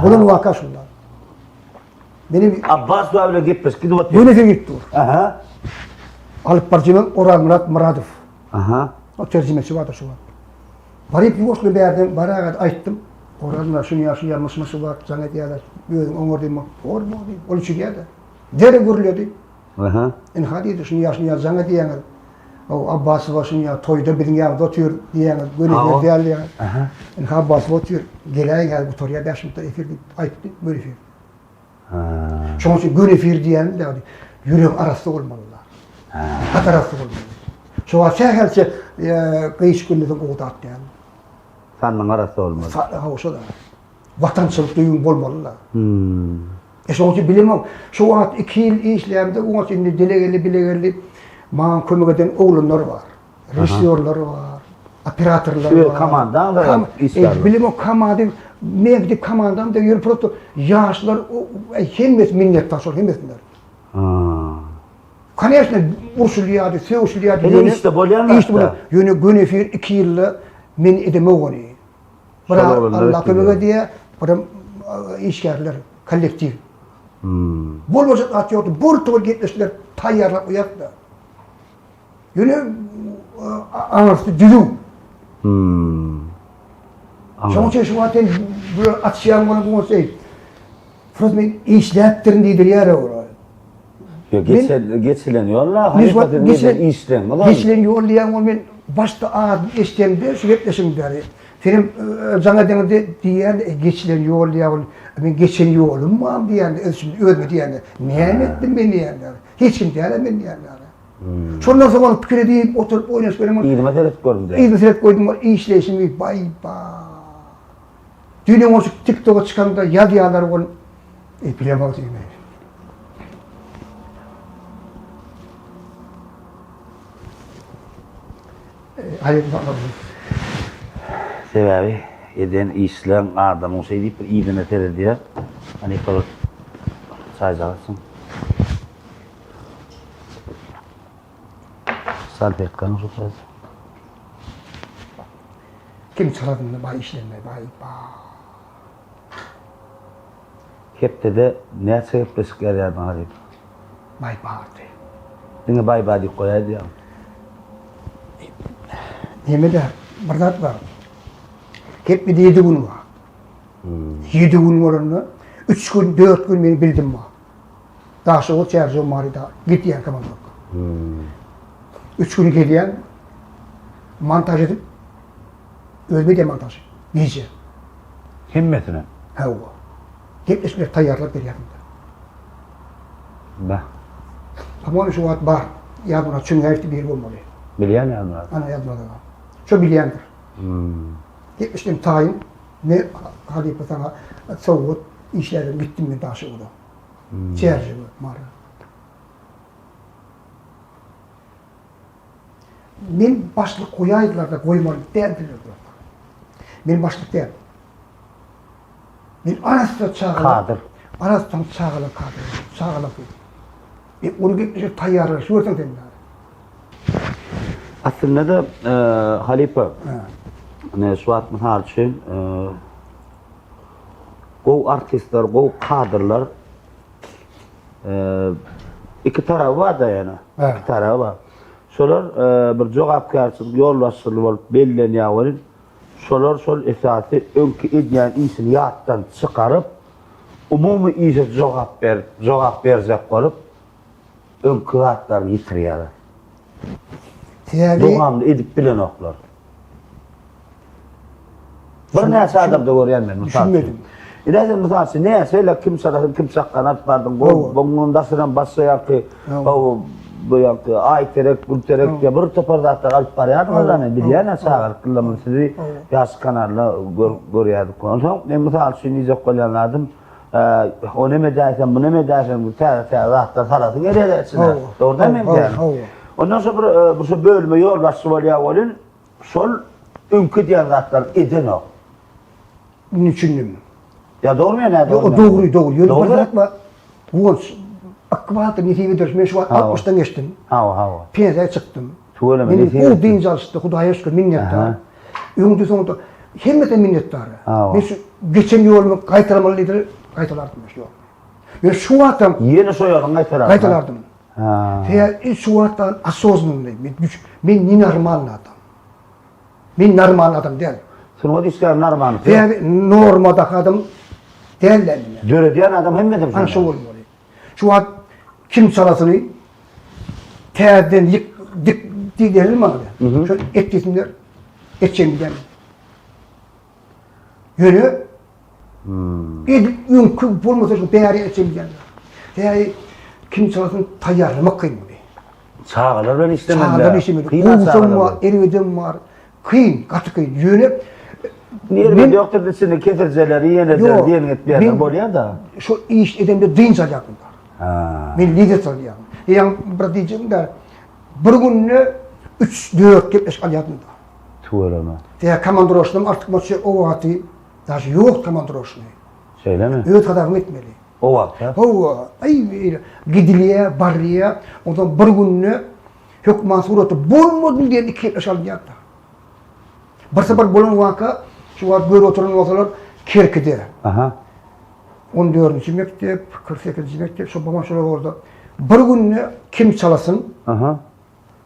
Bunun vaka şunlar. Benim Abbas da öyle gitmiş, gidip oturuyor. Günefir gitti. Alıp parçamın Orhan Murat Muradov. O tercümesi vardı şu an. Varıp yuvasını beğendim, bana açtım. Orhan Murat şunu yanlışması var, zana diyorlar. Gördüm, onu dedim, onu dedim, onu çıkıyordu. Dere görülüyordu. En hadiydi şunu yaşını zana diyenler. O Abbas var şunu ya toyda bizim yanında oturuyor diyenler. Böyle bir değerli yani. En Abbas oturuyor. Gelen bu toruya başımda efirdi, ayıttı, böyle efir. Çünkü Günefir diyen de yüreğin arası olmalılar. Hat arası olmalı. Şu an sehelse kıyış günlüğün oğda at yani. Senin arası olmalı. O da. Vatançılık duyum olmalılar. Çünkü bilemem, şu an 2 yıl işlerimde, onun için dilegeli, bana kömür eden oğlanlar var, rejisörler var, operatörler var. Kamandan var, işler var. Bilemem, kamandan, mevdi kamandan da yürü proto, yaşlar, hemmet minnettar sol, hemmetler. Kaniyasına ursuliyadi, sevuşuliyadi. Benim işte bolyanlar da. İşte bunu, yönü Günefir 2 yılla men edeme oğlanı. Bırak Allah kömür diye, bırak işgərlər, kollektiv. Bol boşat atıyordu, bol tuval gitmişler, tayyarlar uyakta. Yine anarsı düzü. Şunun için şu vaten böyle atışyan bana bu şey. Frozmen işlettirin didir yere oraya. Geçilen yolla, hakikaten işlen. Geçilen yollayan olmayan başta ağır işlemde, şu hepleşim beri. Senin zana denildi diyen geçilen yollayan, ben geçen yolum mu diyen, şimdi ölme diyen, niye ettin beni diyenler. Hiç kim diyen ben diyenler. Sondan sonra fikir edeyim, oturup oynaş benim. İyi mesele koydum. İyi mesele koydum, işleyişim bay. Dünya olsun TikTok'a çıkanda yadiyalar olan, bilemem değil mi? Hayır, bakalım. Sebebi, eden işlen adamın şey deyip bir iyiden eter diye. Hani kalıp sayıcaksın. Salpetkanı tutacağız. Kim çaladığında bay işlenme, bay. Hep de ne sebepleşik yerlerden arayıp. Bay bağırdı. Dine bay bağırdı koyaydı ya. Yemede Bardat var. Hep bir 7 gün var. 7 gün var onunla. 3 gün, 4 gün beni bildim mi? Daha sonra çerçeve marida gidiyen komandok. 3 gün gidiyen montaj edip ölmedi montaj. Gece. Himmetine. Ha o. Gitmişler tayyarlar bir yanımda. Bah. Ama şu vaat bar. Yadına çünkü bir olmalı. Bilyen yani. Ana yadına da. Şu bilyendir. Gitmiştim tayin. Ne halife sana savut işlerim gittim mi taşı o da. Çerçeve marida. Men başlık koyaydılar da koymalı derdiler. Men başlık değil. Men arasında çağılan. Kadir. Arasından çağılan kadir. Çağılan koy. Onu gitmişler tayyarlar. Şu ortadan demler. Aslında da halife. Ne Suat Mıharçı. O artistler, o kadrlar iki tarafı var da yani. Evet. İki tarafı var. Şolar bir jogapkarçylyk ýolbaşçylyk bolup bellenýär bolýar. Şolar şol esasy öňkü edýän işini ýatdan çykaryp umumy işe jogap berjek bolup öňkü ýatlaryny ýitirýär. Dogamy edip bilen oklar. Bir näse adamda görýän men. Düşünmedim. İlahi misal ne söyle kim sarasın kim sakkanat bardın bunun dasıran bassayak ki bu yaptı ay terek bu terek ya bir topardatta alıp barýar adam bilýän sağır kıllamın sizi yas kanalda görýärdik. Sonra men misal şunu izah bolýanlardım. O neme dersen bu neme dersen bu tarafta sarasın erelersin. Doğru değil mi? Ondan sonra bu bölme yolbaşçı bolýar bolun sol öňkü diýen zatlar eden o. Niçin? Ya doğru mu ya? Doğru. Yolu bırakma. Bu akvaatı netice ders. Ben şu an 60'tan geçtim. Piyasaya çıktım. Benim o din çalıştı. Hudaya şükür minnettar. Öňde soňda hemmete minnettar. Ben şu geçen yolumu kaytarmalıydı. Kaytalardım şu. Ben şu atam yeni soyalım kaytalardım. Ve şu atam asozunluyum. Ben normal adam. Ben normal adam değil. Sen o diskler normal. Ve normada adam değerlendim. Döre diyen adam hemmedim. Ana şu olmalı. Şu an kim çalasını terden dik diyelim abi. Şöyle et yesinler. Et çemiden. Yönü edip yün bulmasa şu değeri et çemiden. Değeri kim çalasını tayyarlamak kıyım. Çağlar ben istemem. Çağlar istemem. Oğuzum var, erivedim var. Kıyım, katı kıyım. Yönü Nirmi doktor desini ketirceleri yeneder diyen etmeyen bolýar da. Şu iş edemde din çalýaklar. Men lider çalýar. Ýa bir diýjim de bir günne 3-4 kep eş alýatmynda. Tuğrama. Diýe komandoroşdum artık maçy o wagty daşy ýok komandoroşny. Söyleme. Öýt kadar etmeli. O wagt. O ay gidilýär, barýar, ondan bir günne hökümet suraty bolmady diýen iki eş alýatdy. Bir sefer bolan waka şu var böyle oturan olsalar Kerkide. 14. mektep, 48. mektep, şu babam şöyle orada. Bir günne kim çalasın?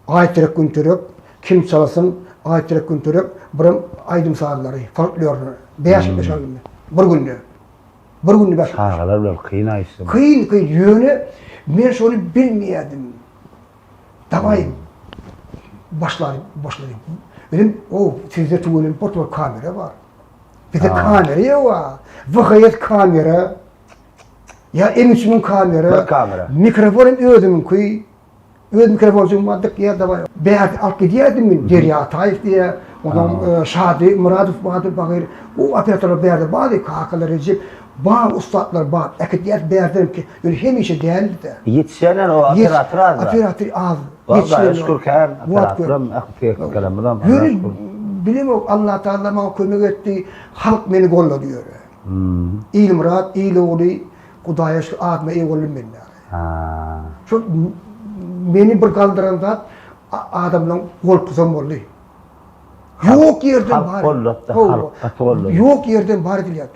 Ayet gün törek, kim çalasın? Ayet gün törek, birim aydım saatleri, farklı 5 gün. Bir günne. Bir günne 5. Çağlar böyle kıyın ayısı. Kıyın yönü, ben şunu bilmiyordum. Davay başlarım. Benim o sizde tuğulun portföy kamera var. Bir de kamera var. Vakayet kamera. Ya emissimin kamera. Mikrofonum özümün kuy. Öz mikrofonum vardık ya da var. Beyat alt gidiyordum ben. Derya Tayyip diye. Ondan Şadi, Muradov vardı bakır. O operatörler beyardı. Bazı kakalar Recep. Bazı ustadlar bazı. Ekidiyat beyardım ki. Öyle hem işe değerli de. Yetişenler o operatör az da. Operatör az. Vallahi şükür kâr. Operatörüm aktif kelamıdan. Yürü bilmiyorum Allah Teala bana kömek etti. Halk beni golla diyor. İl Murat, il oğlu, Kudaya şükür adına iyi gollum beni. Şu beni bir kaldıranda adamla gol pusam oldu. Yok yerden bari. Yok yerden bari diliyat.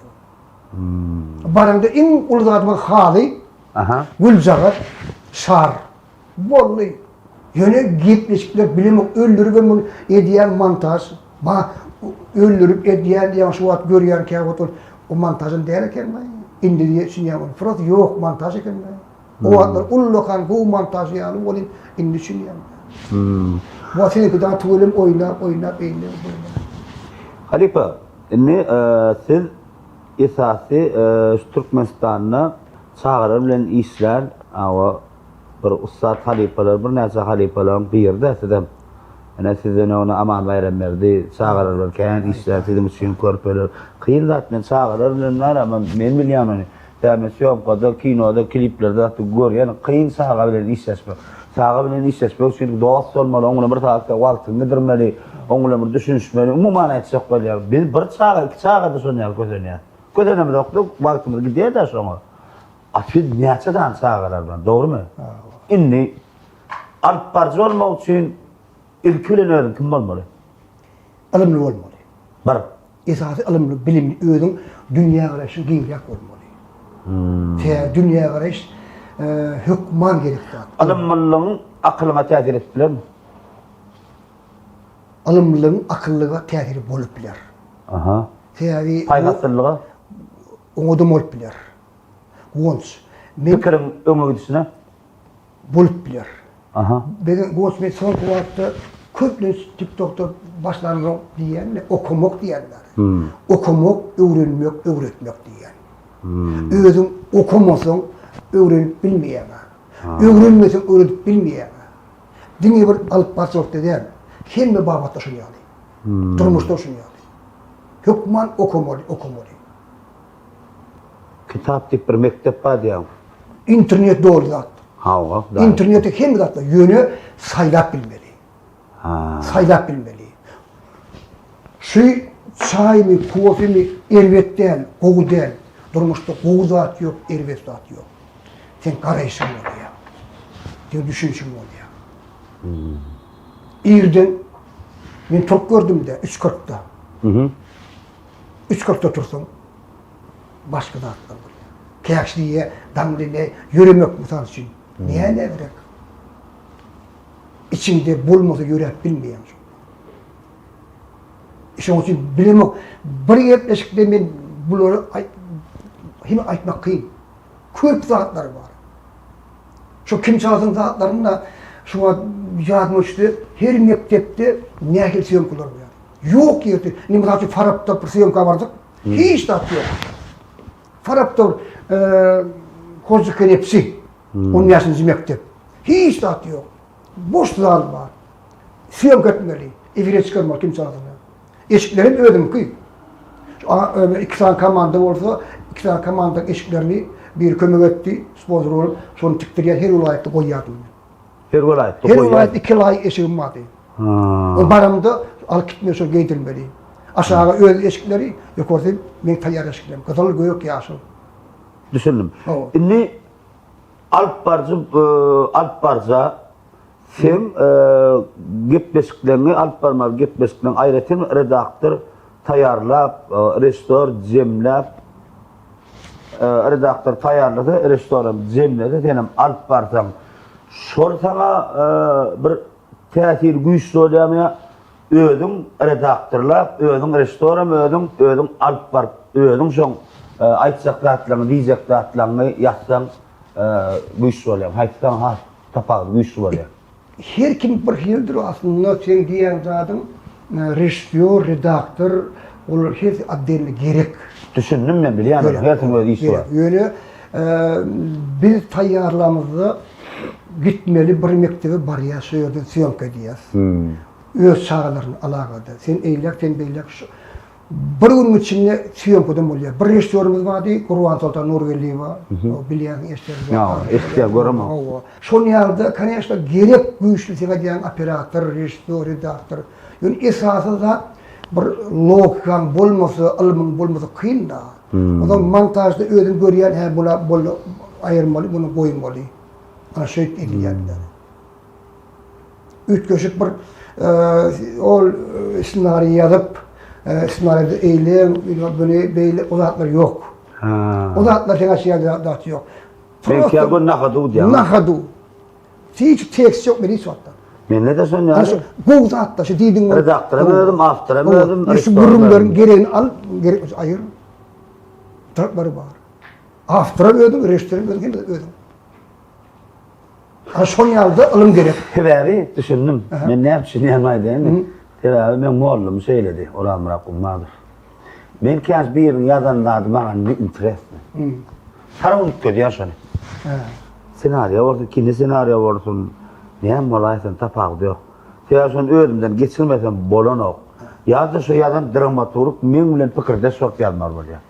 Baranda in uluzatma hali, Gülcağı, Şar, bollu. Yöne gitmişler bilim öldürüp bunu ediyen montaj, öldürüp ediyen diye şu at görüyen ki o montajın değeri kelmeyi. indi diye düşünüyorum. Fırat yok montaj eken. O adlar ullokan bu montaj yani olin indi düşünüyorum. Bu sene kadar tuğulum oynap eğilim. Halife, inni siz esasy Türkmenistan'da çağırır bilen işler, awa bir ustad halifeler, bir näçe halifeler birde sizem. Ana sizden onu aman bayram berdi, çağırırlar, kän işler sizin üçin körpeler. Kıyın zat men çağırırlar ama men bilýän onu. Televizyon, kinoda, kliplerde görýän kıyın çağıra bilen işleşmek. Çağıra bilen işleşmek üçin dost bolmaly, oňa bir saatda wagtyny dirmeli, oňa bir düşünmeli. Umumyň aýtsak bolýar. Biz bir çağır, iki çağırda sonýar gözlenýär. Gözlenem doktor wagtymyz gidýär da şoňa. Afid näçeden çağırarlar, dogrymy? Indi alp parça olmak üçin ilk bilen kim bolmaly? Alımlı olmalı. Bir. Esasy alımlı, bilimli, özüň dünýä garaşy giňrak bolmaly. Dünýä garaş hükman gerek zat. Alımlygyň aklyňa täsir etdilermi? Alımlygyň akyllyga täsiri bolup biler. Aha. Täsiri Paýgaslygy, oňa bolup biler. Wons. pikirin öňe gidişine. Bolup biler. Aha. Ben wons men son wagtda köplen TikTok'ta başlanýan diýenler, okumak diýenler. Okumak, öwrenmek, öwretmek diýen. Özüň okumasaň öwrenip bilmeýän. Öwrenmeseň öwretip bilmeýän. Diňe bir alyp barçok diýen. Hemme babatda şunýaly. Durmuşda şunýaly. Hükman okumaly. Kitap diýip bir mektep bar diýär. İnternet doğru zat. Hawa. İnterneti hem zatda yönü saylap bilmeli. Saylap bilmeli. Şu çay mı, kofe mi, ervetten, koğuden. Durmuşda koğu zat yok, ervet zat yok. Sen karayışın oluyor. Sen düşünüşün oluyor. İrden, ben çok gördüm de, 3.40'da. 3.40'da tursun. Başka zatlar oluyor. Kıyakşiliğe, damliğe, yürümek misal için. Niye ne bırak? İçinde bulmasa yürek bilmeyen. İşte onun için bilemek, bir yaklaşıkta ben bunları hem aytmak kıyım. Köp zatlar var. Şu kim çalsın zatlarında şuna yazmıştı, her mektepte nehir siyonkular var. Yok yerde, ne mesela şu Farap'ta bir siyonka vardık, hiç tat yok. Farap'ta Kozluken hepsi, 10 yaşında mektep. Hiç tat yok. Boş zal var. Siyonka etmeli, evine çıkarmak kim çalsın. Eşiklerin ödüm kıyım. 2 tane komanda olsa, 2 tane komanda eşiklerini bir kömür etti, sponsor olup, sonra tıktırıya her olayette koyardım. Her olayette koyardım? Her olayette 2 lay eşiğim vardı. O baramda alıp gitmeye sonra giydirmeli. Aşağıya öyle eşikleri, yukarıda ben tayyar eşiklerim. Kazalı gök yaşıl. Düşündüm. Şimdi Alp Barca sen gep beşiklerini, Alp Barca gep beşiklerini ayrıten redaktör tayarlap, restore, jemlap, redaktör tayarladı, restoran jemledi. Senem Alp Barca'm şol sana bir täsir güýçli bolýarmy? Özüň redaktörlap, özüň restoran, özüň Alp Barca, özüň şoň aýtsak zatlaryny, diýjek zatlaryny ýatsaň güýçli bolýar. Haýtsaň ha tapar güýçli bolýar. Her kim bir hildir aslında sen diýen zadyň rejissör, redaktör, olar hepsi adderli gerek. Düşündüm men bilýän, herkiň öz işi bar. Ýöne biz taýýarlamyzda gitmeli bir mektebe barýar, şu ýerde syýonka diýär. Öz çağalaryny alagada. Sen eýlek, sen beýlek. Bir gün içinde syýonkadan bolýar. Bir rejissörimiz bardy, Gurban Sultan Nurweli bar. O bilýän eşler. Ya, eşler görem. Şol ýerde kanaşda gerek güýçli diýen operator, rejissör, redaktör. Ýöne esasy zat bir logikan bolmasa, ilmin bolmasa kıyın da. Adam montajda ödün görýän, he bula ayırmaly, bunu goýmaly. Ana şeýle edilýär. Üç köşük bir ol senaryo ýazyp, senaryoda eýlen, bunu beýle uzatlar yok. Uzatlar şeňe şeýle yok. Ben kâgo nahadu diýär. Nahadu. Hiç tekst yok meni sotda. Men ne desem ýa? Bu zatda şu diýdiň redaktöremedim, aftöremedim, şu burunlaryň gereğini al, gerek aýyr. Tarapları bar. Aftıra ödüm, restoran ödüm. Son yalda ılım gerek. Tevari düşündüm. Men ne düşünýärmedi emi. Tevari men mollum söyledi. Olam rakummadır. Men käs bir ýerin ýazanlady maňa interes. Tarawup ködýär şonu. Senaryo boldy, kindi senaryo bolsun. Näme bolaýsyn tapagdy ýok. Tevari şonu özümden geçirmesem bolanok. Ýa-da şu ýazan dramaturg men bilen pikirde şok ýazmar bolýar.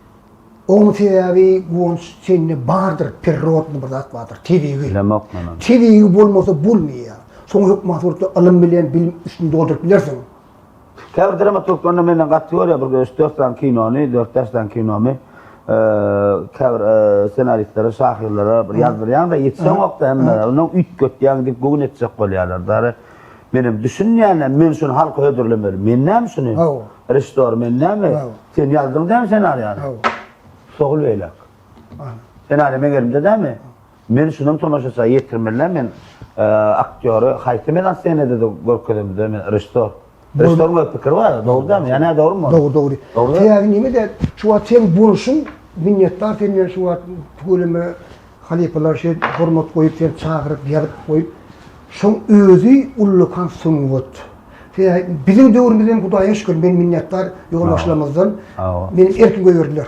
Onu tevi gon senne bardır, perrotnu bir zat vardır, teviği. Bilemek mana. Teviği bolmasa bulmuyor. Soň hukmat urda alym bilen bilim üstünde doldurup bilersin. Käbir dramaturg onda menden gatýar ýa bir 4 dan kinony, 4 dan kinomy käbir senaristleri, şahyrlara bir ýazdyrýan da ýetsen okda hemme onuň üç götýän dip gögün etsek bolýarlar. Dary benim düşünýänem men şunu halka ödürlemeli. Men näme şunu? Restore men näme? Sen ýazdyň däme senarýany? Soğul beylak. Senaryo men elimde değil mi? Men şunun tonaşasa yetirmeler men aktörü haytımdan senede de görkezimde men restore. Restore mu fikir var? Doğru değil mi? Yani doğru mu? Doğru. Doğru. Yani nime de şu an sen buluşun minnettar senin şu an bölümü halifeler şey hormat koyup sen çağırıp yarıp koyup şun özü ullukan sungut. Bizim dövrümüzden Hudaýa şükür men minnettar yoldaşlarımızdan benim erkin gördüler.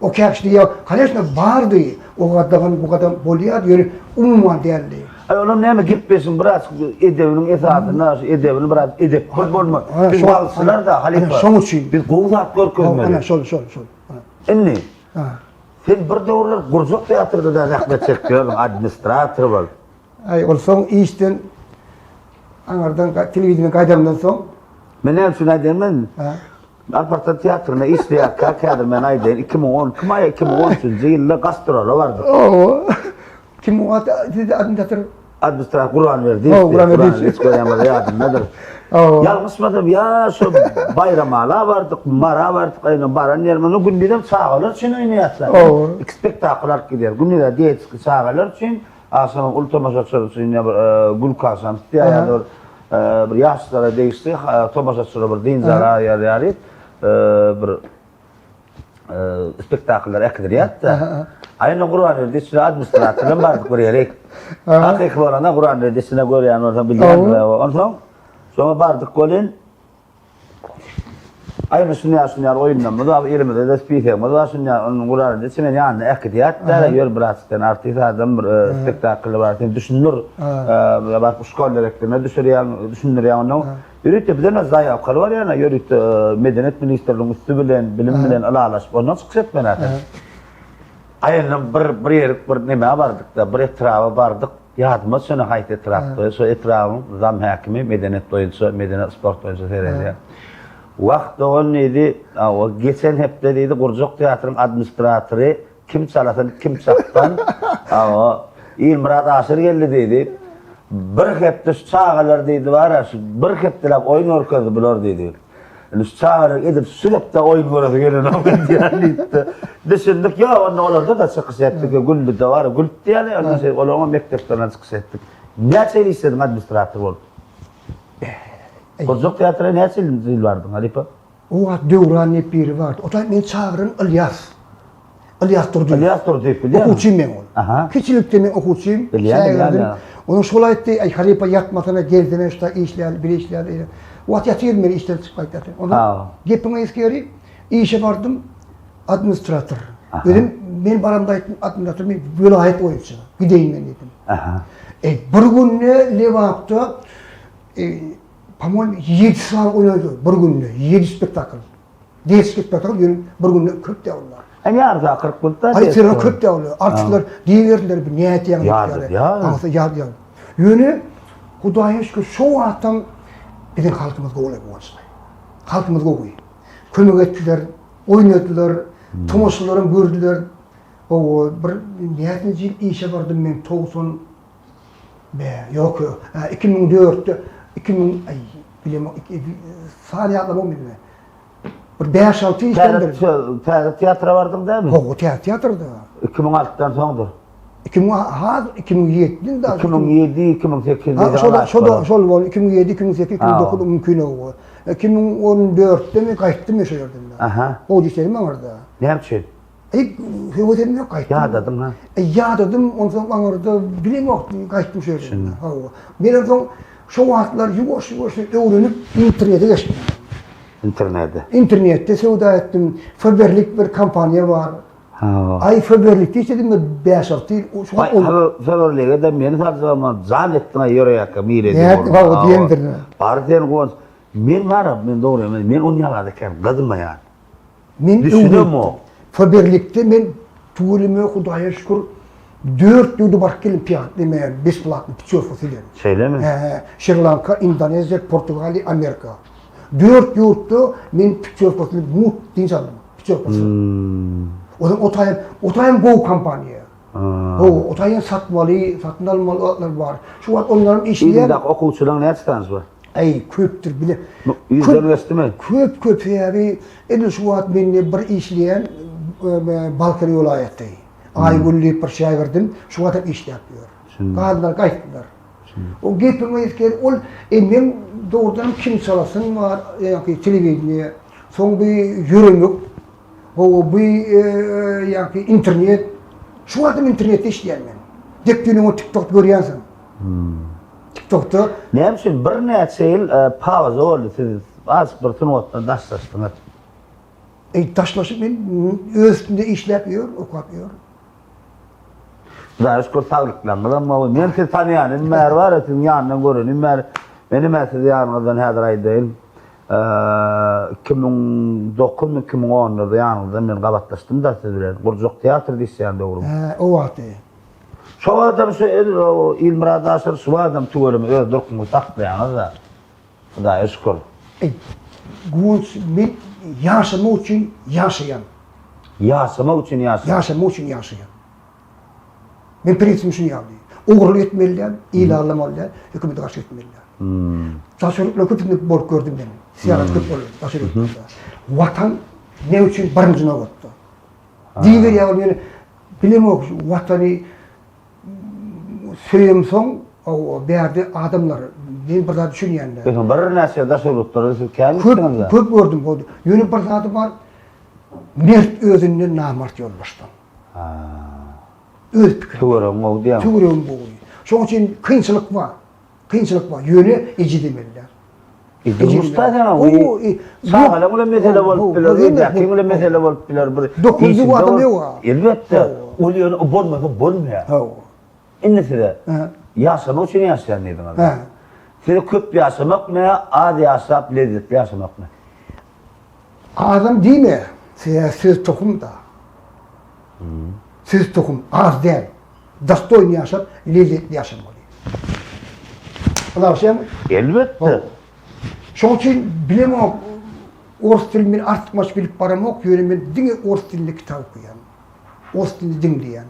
O kâşdi ya, kardeşler vardı, o kadar bu kadar bolýar, ýöne umumyň däldi. Olam näme gitmesin biraz edebiniň esasyna, edebini biraz edep bolma. Biz balsylar da halife. Şoň üçin biz gowzat görkezmeli. Ana şol. Inni. Sen bir döwürler Gurjak teatrda da rahmet çekýär, administrator bol. Ol soň işden aňardan telewizionyň gaýdamdan soň Men näme şunu aýdyrmyn? Alparta tiyatrına işleyen kadar men aýdyn 2013-nji ýylda gastrola bardy. Kim o Administrator Kur'an verdi. Kur'an verdi. Hiç görýärmedi ýadım nedir? Ýalňysmydym ýa şu bayramala bardyk, mara bardyk, aýna baran ýermen o gündem çağalar üçin oýnaýatlar. İki spektaklar gider. Gündem diýetski çağalar üçin, aşam ultamaşaçlar üçin gül kasan diýýärler. Bir ýaşlara değişti, tomaşaçlara bir dinzara ýaryp bir spektaklar ekdirýär-de. Aýna Kur'an verdisine administratorlar bardyk bir ýere. Hakyky bolanda Kur'an verdisine görýän orta bilýär. Onsoň soňra bardyk golen. Aýna şuňa oýundan, bu elimizde de spiker, bu şuňa onuň Kur'an verdisine ýany ekdirýär-de, ýör birazdan artist adam bir spektakl bar, düşünür. Bak şkollar ekdirme düşünürýär onu. Ýöret bilen zaýap bar ýa-da ýöret Medeniyet Ministrligiň üstü bilen, bilim bilen alalaşyp ondan çykyp menädir. Aýynyň bir ýerik bir näme bardyk da, bir etraba bardyk. Ýadyma şonu haýt etrapda, şu etrabyň zam häkimi, medeniyet boýunça, medeniyet sport boýunça serýär. Wagt ogun idi, o geçen hepde dedi Gurjak teatrın administratory kim çalasın, kim çaktan, o İlmurad Aşır geldi dedi. Bir hepde çağalar dedi var, bir hepdelap oyun orkadı bular dedi. Çağalar edip sürekli oyun orkadı gelen o diýärdi. Düşündük ya onu olarda da çykyş etdik, güldü de var, güldü ýaly, olama mektepden çykyş etdik. Näçe ýyl administrator bolup? Gurjak teatrına näçe ýyl bardyň, Halipa? O döwran nepiri bardy. O da men çağıryn İlyas. İlyas Turdy. İlyas Turdy bilýär. Okuçym men ol. Kiçilikde men okuçym. Bilýär. Onu şol aýtdy, ay Halipa ýatmasyna geldine işte işler, bir işler. O ýatýar men işden çykmaýdy. Onu gepime eskeri, işe bardym administrator. Dedim men baramda aýtdym administrator, men vilayet boýunça gideýin men dedim. Bir günne Lewapda Pamol 7 saat oynadı bir günde, 7 spektakl. 7 spektakl bir günde köp däwler. Ýarda 40 günde. Hayır, köp däwler. Artistler diýerler bir näet ýaly. Ýa. Ýöne Hudaýa şükür şu wagtdan bizim halkymyzga bolýar bu açly. Halkymyzga goý. Kömek etdiler, oynadylar, tomaşalaryny gördüler. O bir näetnji işe bardym men 90 yok 2004'te 2000 ay bilmem saniyatla bu bilmem. Bir 5-6 işten beri. Tiyatra vardım değil mi? O tiyatroda. 2006'dan soňdur. 2007'den daha. 2007, 2008'de. Şol bol 2007, 2008, 2009 mümkün o. 2014'te mi qaytdym meşerden. O diýelim orada. Näme üçin? Hüvetim yok kayıttım. Ya dedim ha. Ya dedim, ondan sonra anırdı, bileyim yok, kayıttım şöyle. Benim son şu vaatlar yuvaş öğrenip internete geçtim. İnternette. İnternette sevda ettim. Feberlik bir kampanya var. Ha. Ay feberlikte istedim de 5-6 yıl. Ay, feberliğe de beni sadece zannettim yere yakın mire Evet, o diyemdir. Partiyen koğuz. Men var, men doğru, men onu yaladıyken kadınma yani. Men düşünüyorum o. Feberlikte men tuğulimi Hudaya şükür 4 yılda bark gelin piyatlamayın, 5 platlı piçör fosilen. Şeyle mi? Sri Lanka, Endonezya, Portugali, Amerika. 4 yurtta men piçör fosilen mut dinsanım. Piçör fosilen. Otayım bu kampanya. Otayım satın almalılar var. Şu an onların işleyen... İldak okuvçudan ne çıkarınız var? Ay köptür bile. Yüzden üstü mü? Köp yani. Edil şu an beni bir işleyen Balkan vilayette. Aygülli bir şey verdim. Şu an iş yapıyor. Kaldılar, kayıttılar. O gitmemeyiz ki, men doğrudan kim salasın var, yani televizyonda. Son bir yürümlük. O bir yani internet. Şu an internette işleyen ben. Dektiğini o TikTok görüyorsun. TikTok'ta. Ne yapıyorsun? Bir neçe yıl pauza oldu. Siz az bir tınıvattan taşlaştınız. Taşlaşıp ben üstünde işlemiyor, okuyamıyor. Daha şükür tavriklandı ama ben sizi tanıyanım, mer var ya sizin yanından görünüm, benim sizi yanınızdan hadir aydayım. 2009-2010'da yanınızdan ben qabatlaştım da siz bilen. Kurcuk tiyatr diysen doğru mu? O vakti. Şu adam İlmurad Asır, şu adam tüvelimi öz durkumu taktı yani da. Daha şükür. Ben yaşamak için yaşayan. Yaşamak için yaşayan. Yaşamak için yaşayan. Ben prensibim şunu yaptım. Uğurlu etmeliler, ilerlemeliler, hükümete karşı etmeliler. Taşırıkla köpünü bol gördüm ben. Siyaret köp oldu, taşırıkla. Vatan ne için barıncına oldu. Diğer yavrum yani, bilemiyorum vatanı söyleyeyim son, o bir yerde adamlar, ben bir daha düşünüyenler. Peki bir nesile taşırıkları siz kendisiniz de? Köp gördüm. Yönü bir adım var, mert özünden namart yollaştım. Öz fikrim. Tüverim o diyem. Tüverim bu. Şunun için kıyınçılık var. Kıyınçılık var. Yönü eci demeliler. Durmuşta sana o. Sağlam ulan mesele olup bilir. Yakin ulan mesele olup bilir. Dokunucu bu adam yok. Elbette. Oluyor, o bolmuyor. İnnisi de. Yaşamak için yaşayan neydin adam? Sizi köp yaşamak mı, adi yaşayıp lezzetli yaşamak mı? Adam değil mi? Siz tohum da. Siz tohum az değil. Dostoyni yaşap, lezzetli yaşamalı. Anlar mı? Elbette. Şunun için bilemem, Orus dilini artık maç bilip param yok, ben dine Orus dilini kitap okuyan. Orus dilini dinleyen.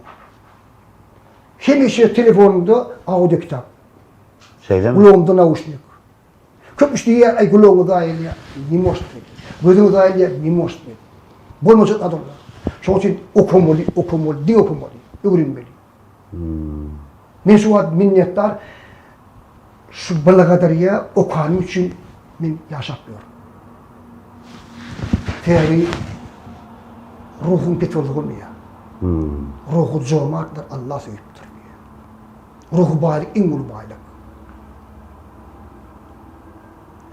Hem işe telefonumda audio kitap. Şeyde mi? Kulağımda nauşnik. Köpüş diye ay kulağımı da ayırıyor, nimostrik. Gözümü da ayırıyor, nimostrik. Bolmayacak adamlar. Şunun için okumalı, din okumalı, öğrenmeli. Ben şu an minnettar, şu balagadarıya okanım için ben yaşatmıyorum. Tabi ruhum petrolüğüm ya. Ruhu cömerttir, Allah seviptir. Ruhu bağlık, en ulu bağlık.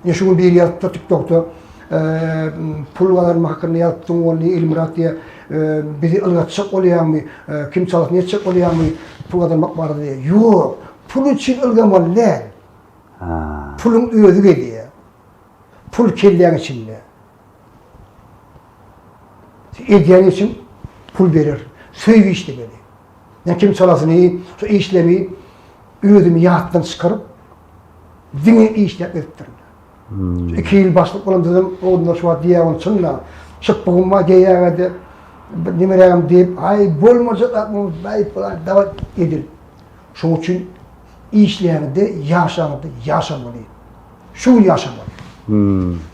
Ya şunu bir yaptı TikTok'ta, pulgalarım hakkında yaptım onu İlmurat diye bizi ılgatacak oluyor mu, kim çalışmaya edecek oluyor mu, pulgalarım bakmadı diye. Yok, pul için ılgamalılar. Pulun özü geliyor. Pul kelleyen içinde. Ediyen için pul verir. Sevgi işlemeli. Yani kim çalışmayı, şu işlemeyi, özümü yağıttan çıkarıp dine işlem ettirirler. 2 yıl başlık olan dedim, ondan şu diye onun çınla çıkmağıma geyerdi, nimereyim deyip, ay bolmayacak mı, bay falan davet edil. Şunun için işleyeninde yaşamalı. Şu yaşamalı.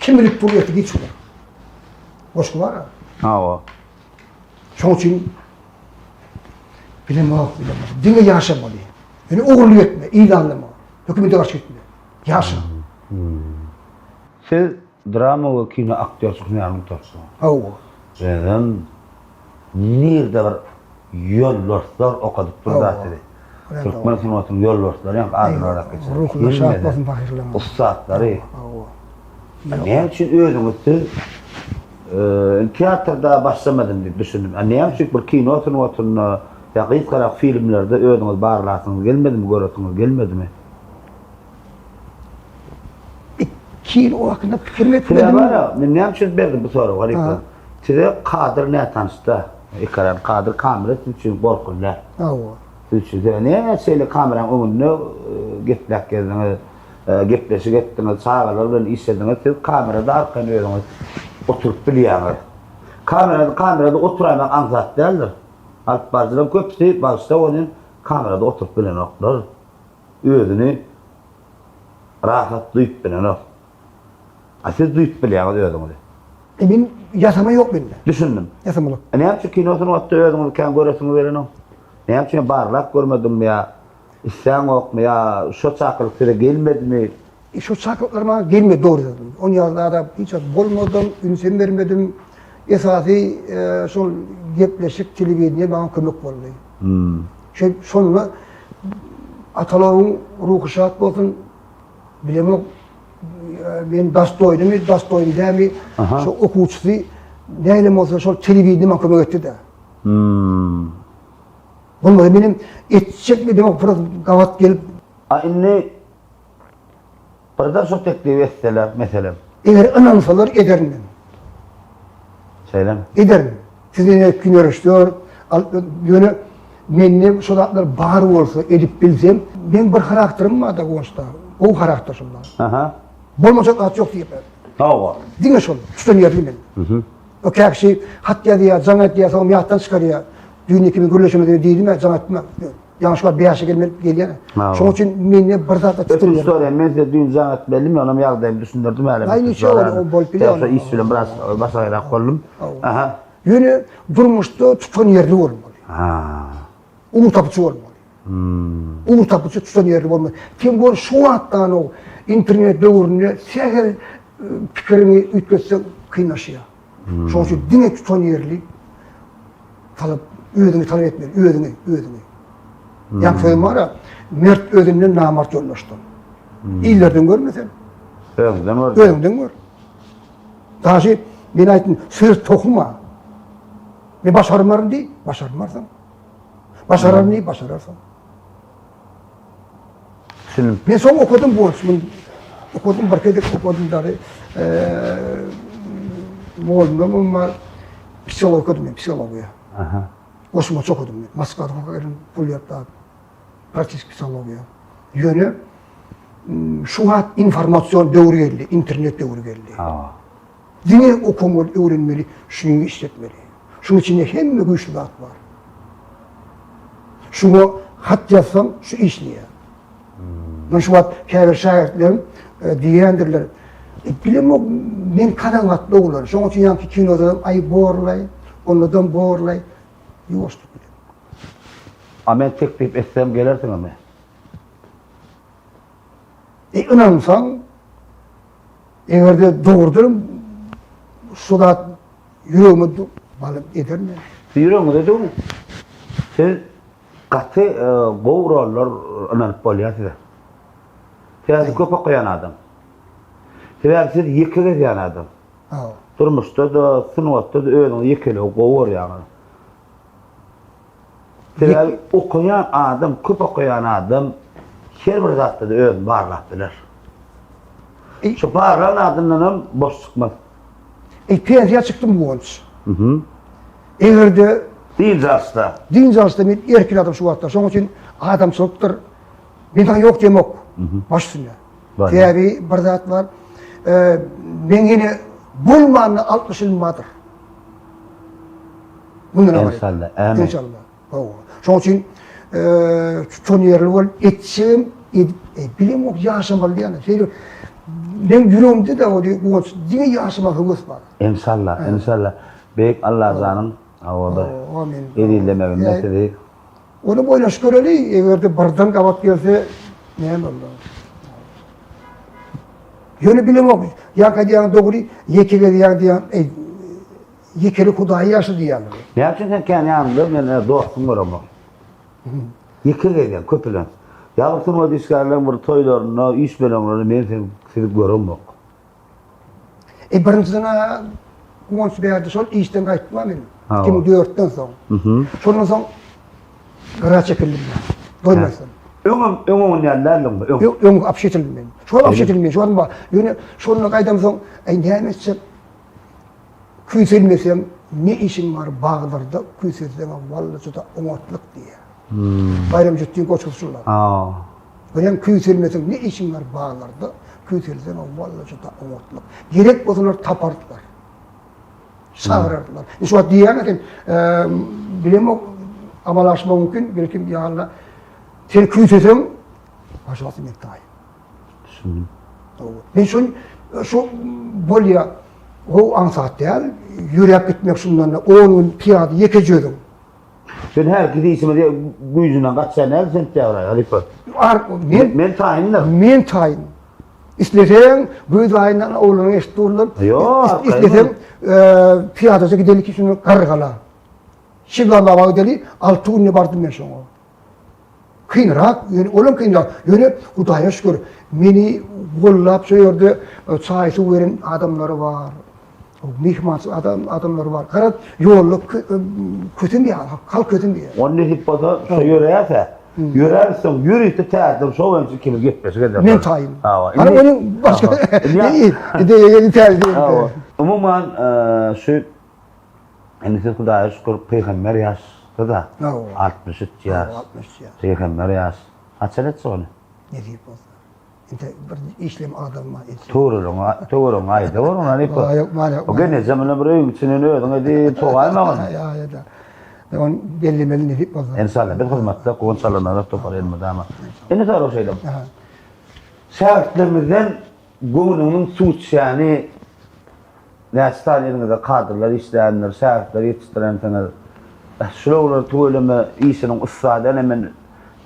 Kimlik turiyeti geçiyor. Boşku var ya. Ha o. Şunun için bilemem. Dine yaşamalı. Yani oğurlu etme, ilanlama. Hükümete karşı etme. Yaşa. Siz drama ve kino aktörlük yardım tutsun. O. Benim nerede bir yollar okadıp durdu dedi. Türkmen sinemasının yolları yani adını olarak geçer. Ruhuna şahit olsun fakirleme. Ustadları. Ne için özünüzü tiyatroda başlamadım diye düşündüm. Ne için bir kino oturun ya kıyıkara filmlerde özünüz bağırlarsınız gelmedi mi görüyorsunuz gelmedi mi? Kino o hakkında fikir Size etmedim. var ya, ne için verdim bu soru var ya. Size Kadir ne tanıştı? İkaran Kadir kamera için korkunlar. Üçüncü ne şeyle kameranın önüne gitmek gezdiniz, gittiniz, sağlarla işlediniz, siz kamerada arkana ödünüz, oturup biliyorsunuz. Kamerada oturamak anzat değildir. Alt bazıları köpüsü başta onun kamerada oturup bilen oklar, ödünü rahat duyup bilen ok. Siz duyup biliyorsunuz ödünüzü. Emin yasama yok bende. Düşündüm. Yasama yok. Ne yapacak kinosunu attı ödünüzü, kan görüyorsunuz verin o. Ne yapacağım barlak görmedim mi ya? İsyan yok mu ya? Şu çakılıklara gelmedi mi? Şu çaklıklarıma gelmedi doğru dedim. 10 yıllarda hiç bulmadım, ünsen vermedim. Esası son gepleşik televizyonda bana kömek oldu. Sonuna ataların ruhu şad olsun. Bilemem ben Dostoyevski mi, Dostoyevski değil mi? Şu okuyucusu neyle olsa şu televizyonda bana kömek etti de. Olmadı benim etçek mi demek burada gavat gelip Aynı burada çok teklif etseler mesela. eğer inansalar ederim ben. Söyle mi? Ederim. Sizinle gün yarışıyor, yönü benimle şu adlar bağır olsa edip bilsem, ben bir karakterim var da konuşta. O karakterim var. Aha. Bolmayacak at yok diye ben. Tamam. Dinle şunu, tutan yerim ben. O kişi hatta diye, zannet diye, sonra miyattan çıkarıyor. Düğün ekibinin gürleşmedi değilim ya, zannet mi? Yanlışlıkla bir yaşa geliyor. Şunun için benimle bir zaten tutuyorum. Ötü soruyorum, ben size düğün zannet belli mi? Onu yağdayım, düşündürdüm öyle. Aynı şey oldu, o bol biliyor. Sonra iş süren biraz basayarak kollum. Aha. Yönü durmuştu, tutan yerli olmalı. Uğur tapıcı olmalı. Uğur tapıcı tutan yerli olmalı. Kim bu şu hattan o internet dövründe seher fikrini ütketse kıynaşıyor. Şunun için dine tutan yerli talep, ödünü talep etmiyor, ödünü. Yani söyleyeyim var ya, mert ödünle namart yollaştım. İllerden görmesen. Öğünden var. Ödünden gör. Daha şey, beni ayettin, söz tokuma. Ve başarımlarım değil, başarımlarsan. Başararım değil, başararsan. Şimdi Ben son okudum bu olsun. Okudum, barkedik okudum dari. Moğol'um ama psikolog okudum ben, psikologiya. Osman çok okudum ben. Moskva'da okudum, Polyatta, pratik psikologiya. Yönü, şu an informasyon devri geldi, internet devri geldi. Dine okumalı, öğrenmeli, şunu işletmeli. Şunun içinde hem güçlü hat var. Şunu hat yazsam, şu işliyor. Ben şu an kâr şahitlerim diyendirler. Bilmem ben kanatlı olur. Şunun için yanki kinodan ay boğurlay, onlardan boğurlay. Yoğuştuk bile. Ama teklif etsem gelirsin ama. İnansan, eğer de doğrudurum, suda yüreğimi balıp eder mi? Yürüyorsunuz dedi mi? Siz katı boğurlar anılıp oluyor size. Siz köpek koyan adam. Siz yıkılır yan adam. Durmuşta da, sınıfta da öyle yıkılır, boğur yani. Siz okuyan adam, köpek koyan adam, her bir zatta da öyle bağırlap bilir. Şu bağırlan adından boş çıkmaz. Piyasaya çıktım bu onç. Eğer de Değil aslında. deyince aslında ben erkin adam şu vatta. Onun için adamçılıktır. Benden yok demek. Baş üstünde. Tabi bir zat var. Ben yine bulmanı 60 yılmadır. Bundan var. İnşallah. Amin. İnşallah. Onun için son yerli ol, etçim, bilim yok yaşamalı yani. Ben yüreğimde de o diyor, dine yaşama hıvıs var. İnşallah, inşallah. Büyük Allah zanın havada. Amin. Edillemeyin meseleyi. Onu böyle şüküreli, eğer de bardan kavat gelse, neyim Allah. Yönü bilim yok. Yanka diyen doğru, yekile diyen yekeli Hudaýy ýaşy diýerler. Näçe sen kän ýanymda men dostum görüm. Yekil gelýän köpülen. Ýagtym o diskarlar bir toýlaryna, iş bilenleri men seni görüm. Birinciden Kumanç berdi şol işten gaýtmam men. 2004'ten soň. Şondan soň gara çekildim. Doýmasam. Öňüň ýerlerle. Öňüň apşetildim men. Şol apşetildim. Şol ba. Ýöne şonu gaýdam soň nämeçe küýselmesem ne işim var baglarda küýselsem wallahi da umutlyk diýe. Bayram jutdyň goçuşurlar. Benim küýselmesem ne işim var baglarda küýselsem wallahi da umutlyk. Gerek bolsalar tapardylar. Çağırırlar. Şu diýeňetim bilem amalaşma mümkün belki ýa-Allah sen küýselsem başlasın etdi. Ben şu bolya o ansatlar yürüyüp gitmek şundan onun piyade yekejedim. Sen her gidişime diye bu yüzünden kaç sene sen çağırıyor Halife. Men tayinler. Men tayin. İstesen bu dayından oğlunu eşturlar. Yok. İstesen piyadası gidelim ki şunu kargala. Şimdi Allah'a gidelim 6 gün bardım ben şunu. Kıyınrak, yani oğlum kıyınrak. Yani Hudaýa şükür. Meni gollap söýerde çaýsy veren adamları var. Mihmansız adamları var. Karat yolluk kötüm ya, halk kötüm ya. Onu hippoda söýürýärse, yürersin, yürüyüp täze şo wagtda kimi gitmesi gedip. Men taýyn. Ana benim başka ide Umuman şu enisi Hudaýa şükür peýgamber ýaşdy da. 63 ýaş. 60 ýaş. Peýgamber ýaş. Açalet sonu. Ne diýip bolsa. Inte bir işlem adamma etsin. Toğurun ayda var ona ne pa? Yok mala. O gene zamanla buraya içine ödün de toğayma. Ya. On belli ne diýip bolsa. İnşallah bir hizmetde konsallarına toparlayalım dama. Ene sarı şeydim. Şähertlerimizden göwnüň suç yani näçe kadrlar işleyenler, şähertler yetiştirenler. Şular toýlama işiniň ustadan hemen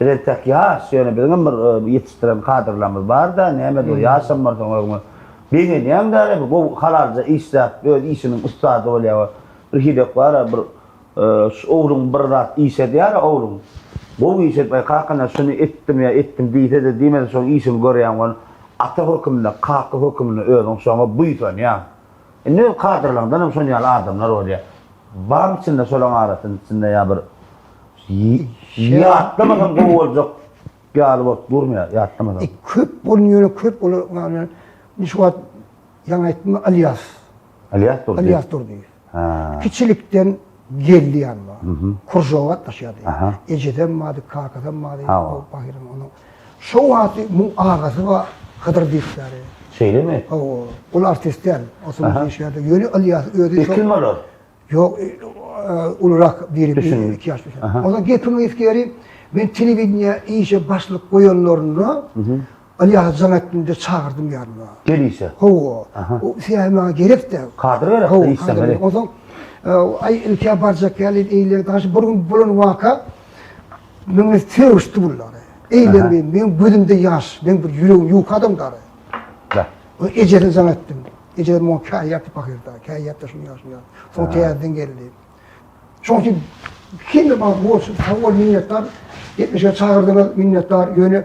bir tek yaş yani bizim bir yetiştiren kadrlarımız var da näme bu yaşam var soňra. Beňe näme bu halalca işler böyle işiniň ustady bolýar. Bir hidek var bir oğlum bir rat iş edýär oğlum. Bu iş etmey kakana şunu etdim diýse de diýmedi şoň işini görýän gon ata hökümle kakı hökümle öňüň şoňa buýtan ya. Ne kadrlardan hem şoň ýaly adamlar bolýar. Var içinde şolaň arasynda içinde ya bir yatlamadan bu olacak ýaly bolup durmaýar yatlamadan. Köp bolýar, köp bolar. Nişwat ýa aýtmy Alyas durdy. Kiçilikden geldi ýanma. Kurjowat taşýady. Ejeden mady, kakadan mady, o bahyram onu. Şo wagty mu agazy we Kadir diýipler. Şeýlemi? O artistler, o şeýle ýöne Alyas öýdi. Kim bolar? Yok, ulurak biri 2 yaş. O zaman gepimi eskeri ben televizyona işe başlık koyanlarını Alyas Zamettin'de çağırdım yanıma. Geliyse? O siyahıma gerek de. Kadr verip de istemeli. O zaman ay ilke barcak gelin eğilir. Daha bulun vaka beni teröristü bunlar. Eğilir ben gözümde yaş, ben bir yüreğim yukadım da. O Eceli Zamettin. Eceli mon kayyat bakırdı. Kayyatta şunu yaş. Son kayyatten geldi. Çünkü kim bana bu savur minnettar 70'e çağırdığınız minnettar yönü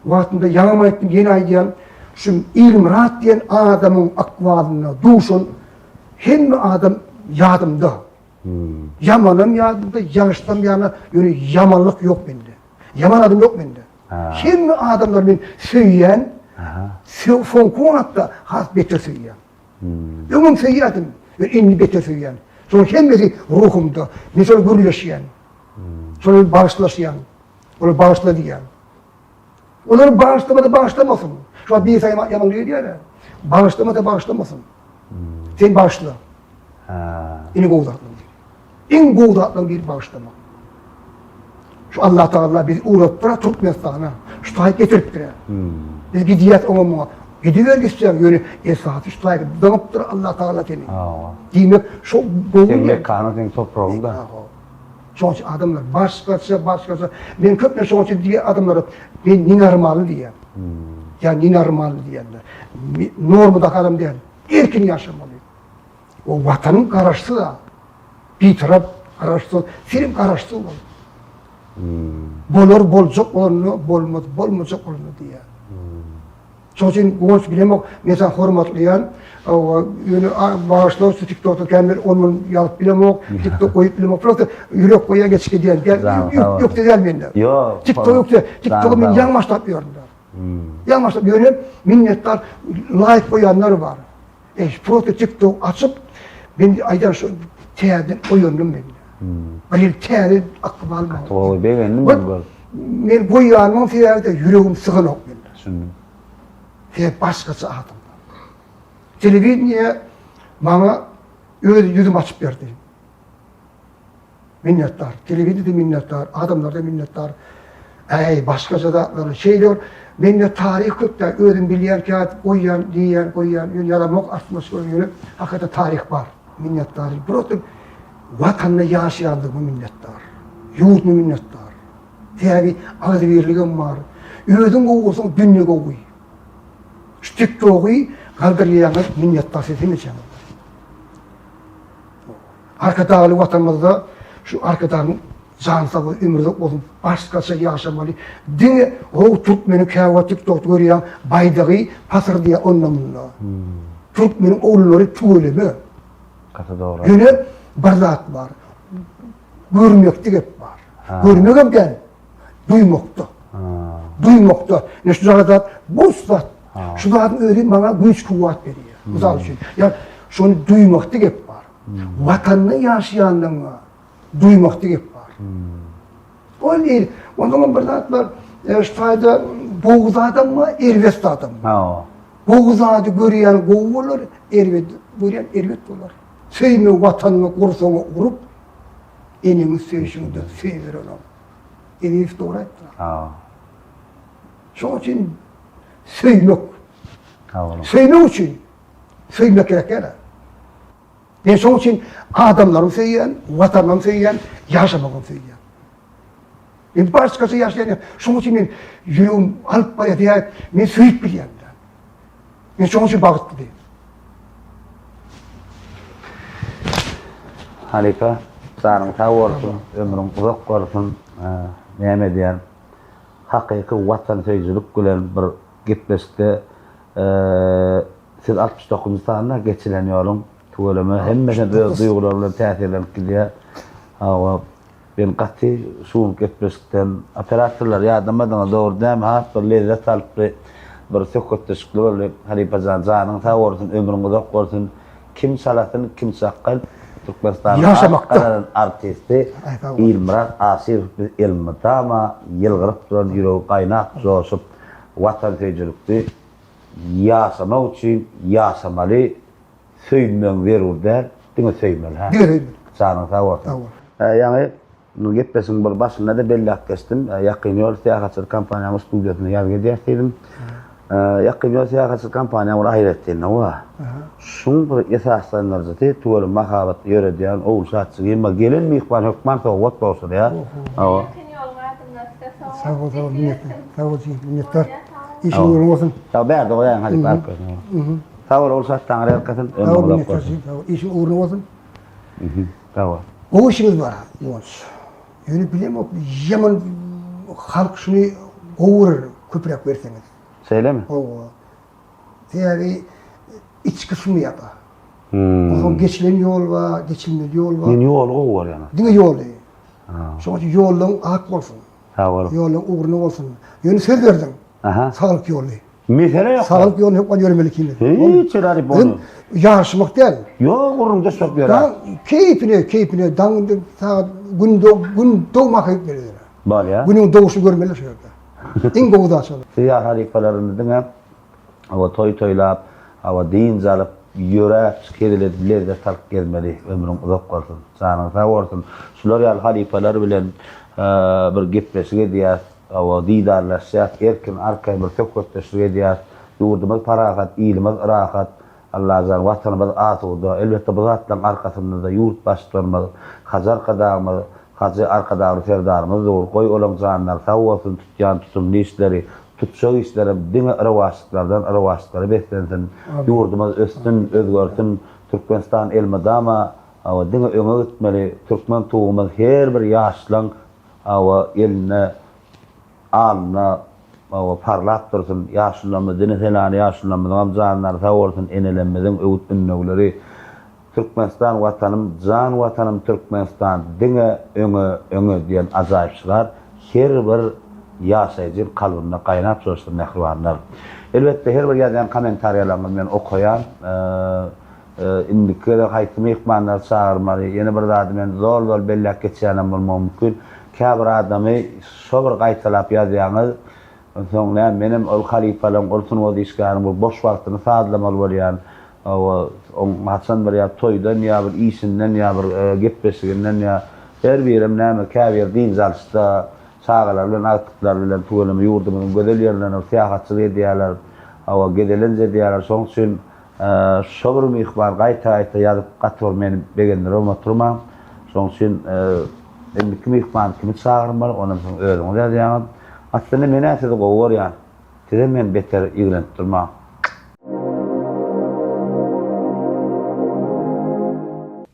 vaktinde yanıma ettim yeni aydiyen şu ilm rahat diyen adamın akvalına duşun hem adam yadımda. Yamanım yadımda, yanlıştım yana yönü yamanlık yok bende. Yaman adım yok bende. Hem adamlar beni söyleyen son konatta has beter söyleyen. Yomum söyledim ve inni beter söyleyen. Sonra kendisi ruhumda, ne sonra gürleşiyen, sonra bağışlaşıyan, onu bağışla diyen. Onları bağışlamadı bağışlamasın. Şu an bir insan yamanlıyor diyor ya, bağışlamadı bağışlamasın. Sen bağışla. En kovdatlı değil. En kovdatlı bir bağışlama. Şu Allah Teala bizi uğrattıra tutmuyor sana. Şu tayyip getirttir. Biz gidiyet ona gidiver gitsen yönü esası şu tayyip danıptır Allah Teala seni. Demek şu doğru. Demek kanı senin toprağında. Sonuç adamlar başkası. Ben köpne sonuç diye adamlara ben ninarmalı diye. Yani ninarmalı diyenler. Normudaki adam diyen. Erkin yaşamalı. O vatanın karıştı da bir taraf karıştı, film karıştı olur. Bolor bolcak olunu, bolmayacak olunu diye. Çocuğun konuş bilemek, mesela hormatlayan, yönü bağışlar, TikTok'ta kendini onun yalıp bilemek, TikTok koyup bilemek, fakat yürek koyuya geçik diyen, yok da gelmeyenler. TikTok yok da, TikTok'u ben yanmaştap yorumlar. Yanmaştap yorumlar, minnettar, like koyanlar var. Fakat TikTok açıp, ben aydan şu teyaden oyundum ben. Bir teyaden aklıma almam. Aklıma beğendim ben bu. Ben koyanmam teyade yüreğim sıkın ok ben. Düşündüm. Ve başkası adam. Televizyon bana öyle yüzüm açıp verdi. Minnettar. Televizyon da minnettar, adamlar da minnettar. Başkası da böyle şeyler. Ben de tarih kutla öğren bilir ki koyan, diyen, koyan, yalanmak artması öyle. Hakikaten tarih var. Minnettar. Burası vatanla yaşayandık mı minnettar. Yurt mu minnettar. Tabi ağzı birliğim var. Ödün kovuyorsun, dünya kovuyor. Şu TikTok'u kaldırıyanlar minnettar sesini canım. Arka dağlı vatanımızda şu arka dağın cansabı ömürde olsun başkası yaşamalı. Dine o Türkmenin kâva TikTok'ta görüyen baydağı pasır diye anlamında. Türkmenin oğulları tüyle mi? Katı doğru. Yine barzat var. Görmekte hep var. Görmek hem gel. Duymakta. Duymakta. Ne şu zaten boş zat. Şu zaten öyle bana güç kuvvet veriyor. Misal için. Yani şunu duymakta hep var. Vatanını yaşayanlığına duymakta hep var. O değil. O zaman bir zat var. Fayda boğuz adam mı? Ervest adam mı? Boğuz adı göreyen boğuz olur. Ervet olur. Sevme vatanını kursana kurup enini sevişini de sevir onu. Enif doğru etti. Şunun için sevmek. Sevmek için sevmek gerekir. Ben şunun için adamlarımı seviyen, vatanlarımı seviyen, yaşamakımı seviyen. Ben başkası yaşayan, şunun için ben yüreğim alıp baya diye ben söyleyip biliyem. Ben şunun için bağıttı diyeyim. Halife, sanın sağ olsun, ömrün uzak olsun, neyme diyen, hakiki vatan sözcülük gülen bir gitmeşte, siz 69. sanına geçileniyorum, tuğulemi, hemmeden duygularla tesirlenip gidiyor. Ben katı şuun gitmeşten, operatörler yardımdan doğru değil mi? Hatta lezzet alıp bir sökut teşkili böyle, Halife canın sağ olsun, ömrün uzak olsun, kim salatın, kim sakkal, Türkmenistan'ın artisti İlmran Asir Elmidama yılgırıp duran yüreği kaynak coşup vatan sözcülükte yaşamak için yaşamalı söylemen verir der, değil mi söylemeli? Verir. Sanın sağ olsun. Yani gitmesin bir başına da belli kestim. Yakın yol siyasetçi kampanyamız stüdyosuna yazgı derseydim. Yakın yol siyasetçi kampanyamız ahirettiğine var. Şun bir esaslanlar zaten tuğlu mahabat yörediyen oğul şahsı gelme gelin mi ihbar hükman soğuk olsun ya. Sağ ol minnettar. İşin uğurlu olsun. Sağ berdi o yani hadi barkın. Sağ ol oğul şahsı tanrı arkasın. Sağ ol minnettar. İşin uğurlu olsun. Sağ ol. O işimiz var. Yönü bilemem. Yaman halk şunu uğurur köprek verseniz. Söyle mi? Yani iç kısmı yapar. O zaman geçilen yol var, geçilmeli yol var. Ne yol var yani? Değil mi yol değil? Sonra yolun hak olsun. Sağ ol. Yolun uğruna olsun. Yönü söz verdin. Sağlık yolu. Mesela yok. Sağlık yolu hep yürümeli kimdir. Hiç herhalde bunu. Yaşamak değil. Yok urumda çok verir. Keyfine, gün doğmak hep verir. Bal ya. Günün doğuşu görmeli şöyle. En goğuda sonra. Siyah halifelerini değil mi? Hava toylap, hava deyince alıp, yürek, kediler de talk gelmeli, ömrün uzak olsun, sanın sağ olsun. Şular yal halifeler bilen bir gitmesige diye, hava didarlaşacak, erkin arkaya bir sökkötleşige diye, yurdumuz parahat, ilimiz rahat, Allah azze vatanımız atuğdu. Elbette bu zatların arkasında da yurt başlarımız, Hazar kadağımız, Hacı arkadağını serdarımız doğru. Koy olan canlar sağ olsun, tutyan tutumlu işleri, tutuşak işlere diňe arawaşyklara beslensin. Ýurdumyz ösdün, özgörtün, Türkmenistan elmadama awa diňe öňe gitmeli. Türkmen tuğumyz her bir ýaşlaň awa eline alna awa parlap dursun. Ýaşlanma dini helany ýaşlanma gamjanlar sawursun enelenmeden öwüt ünnegleri. Türkmenistan watanım, jan watanım Türkmenistan diňe öňe diýen ajaýypçylar her bir ýaşaýjy kalbyna gaýnap soşdy nähriwanlar. Elbetde her bir ýazan kommentariýalaryny men okuyan, indiki haýky mehmanlar çağırmaly. Ýene bir zat men zor bellek geçýänem bolmam mümkin. Käbir adamy şo bir gaýtalap ýazýaňyz, soňra menim ol halifalaryň olsun we işgärimi bu boş wagtyny saadlamaly bolýan. O maçan bir ýa toýdan ýa bir işinden ýa bir gepleşiginden ýa her birim näme käbir diň zalşda çağalar bilen aktyplar bilen tuğulamy ýurdumyň gözel ýerlerine syýahatçylyk edýärler. Awa gedelenje diýärler. Şoň üçin şo bir mihbar gaýta ýazyp gatwar meni begenler oturmam. Şoň üçin indiki mihman kimi çağırmaly, onuň soň özüňiz ýazýaňyz. Aslynda meni äsli gowar ýa. Size men beter ýygrenip durmam.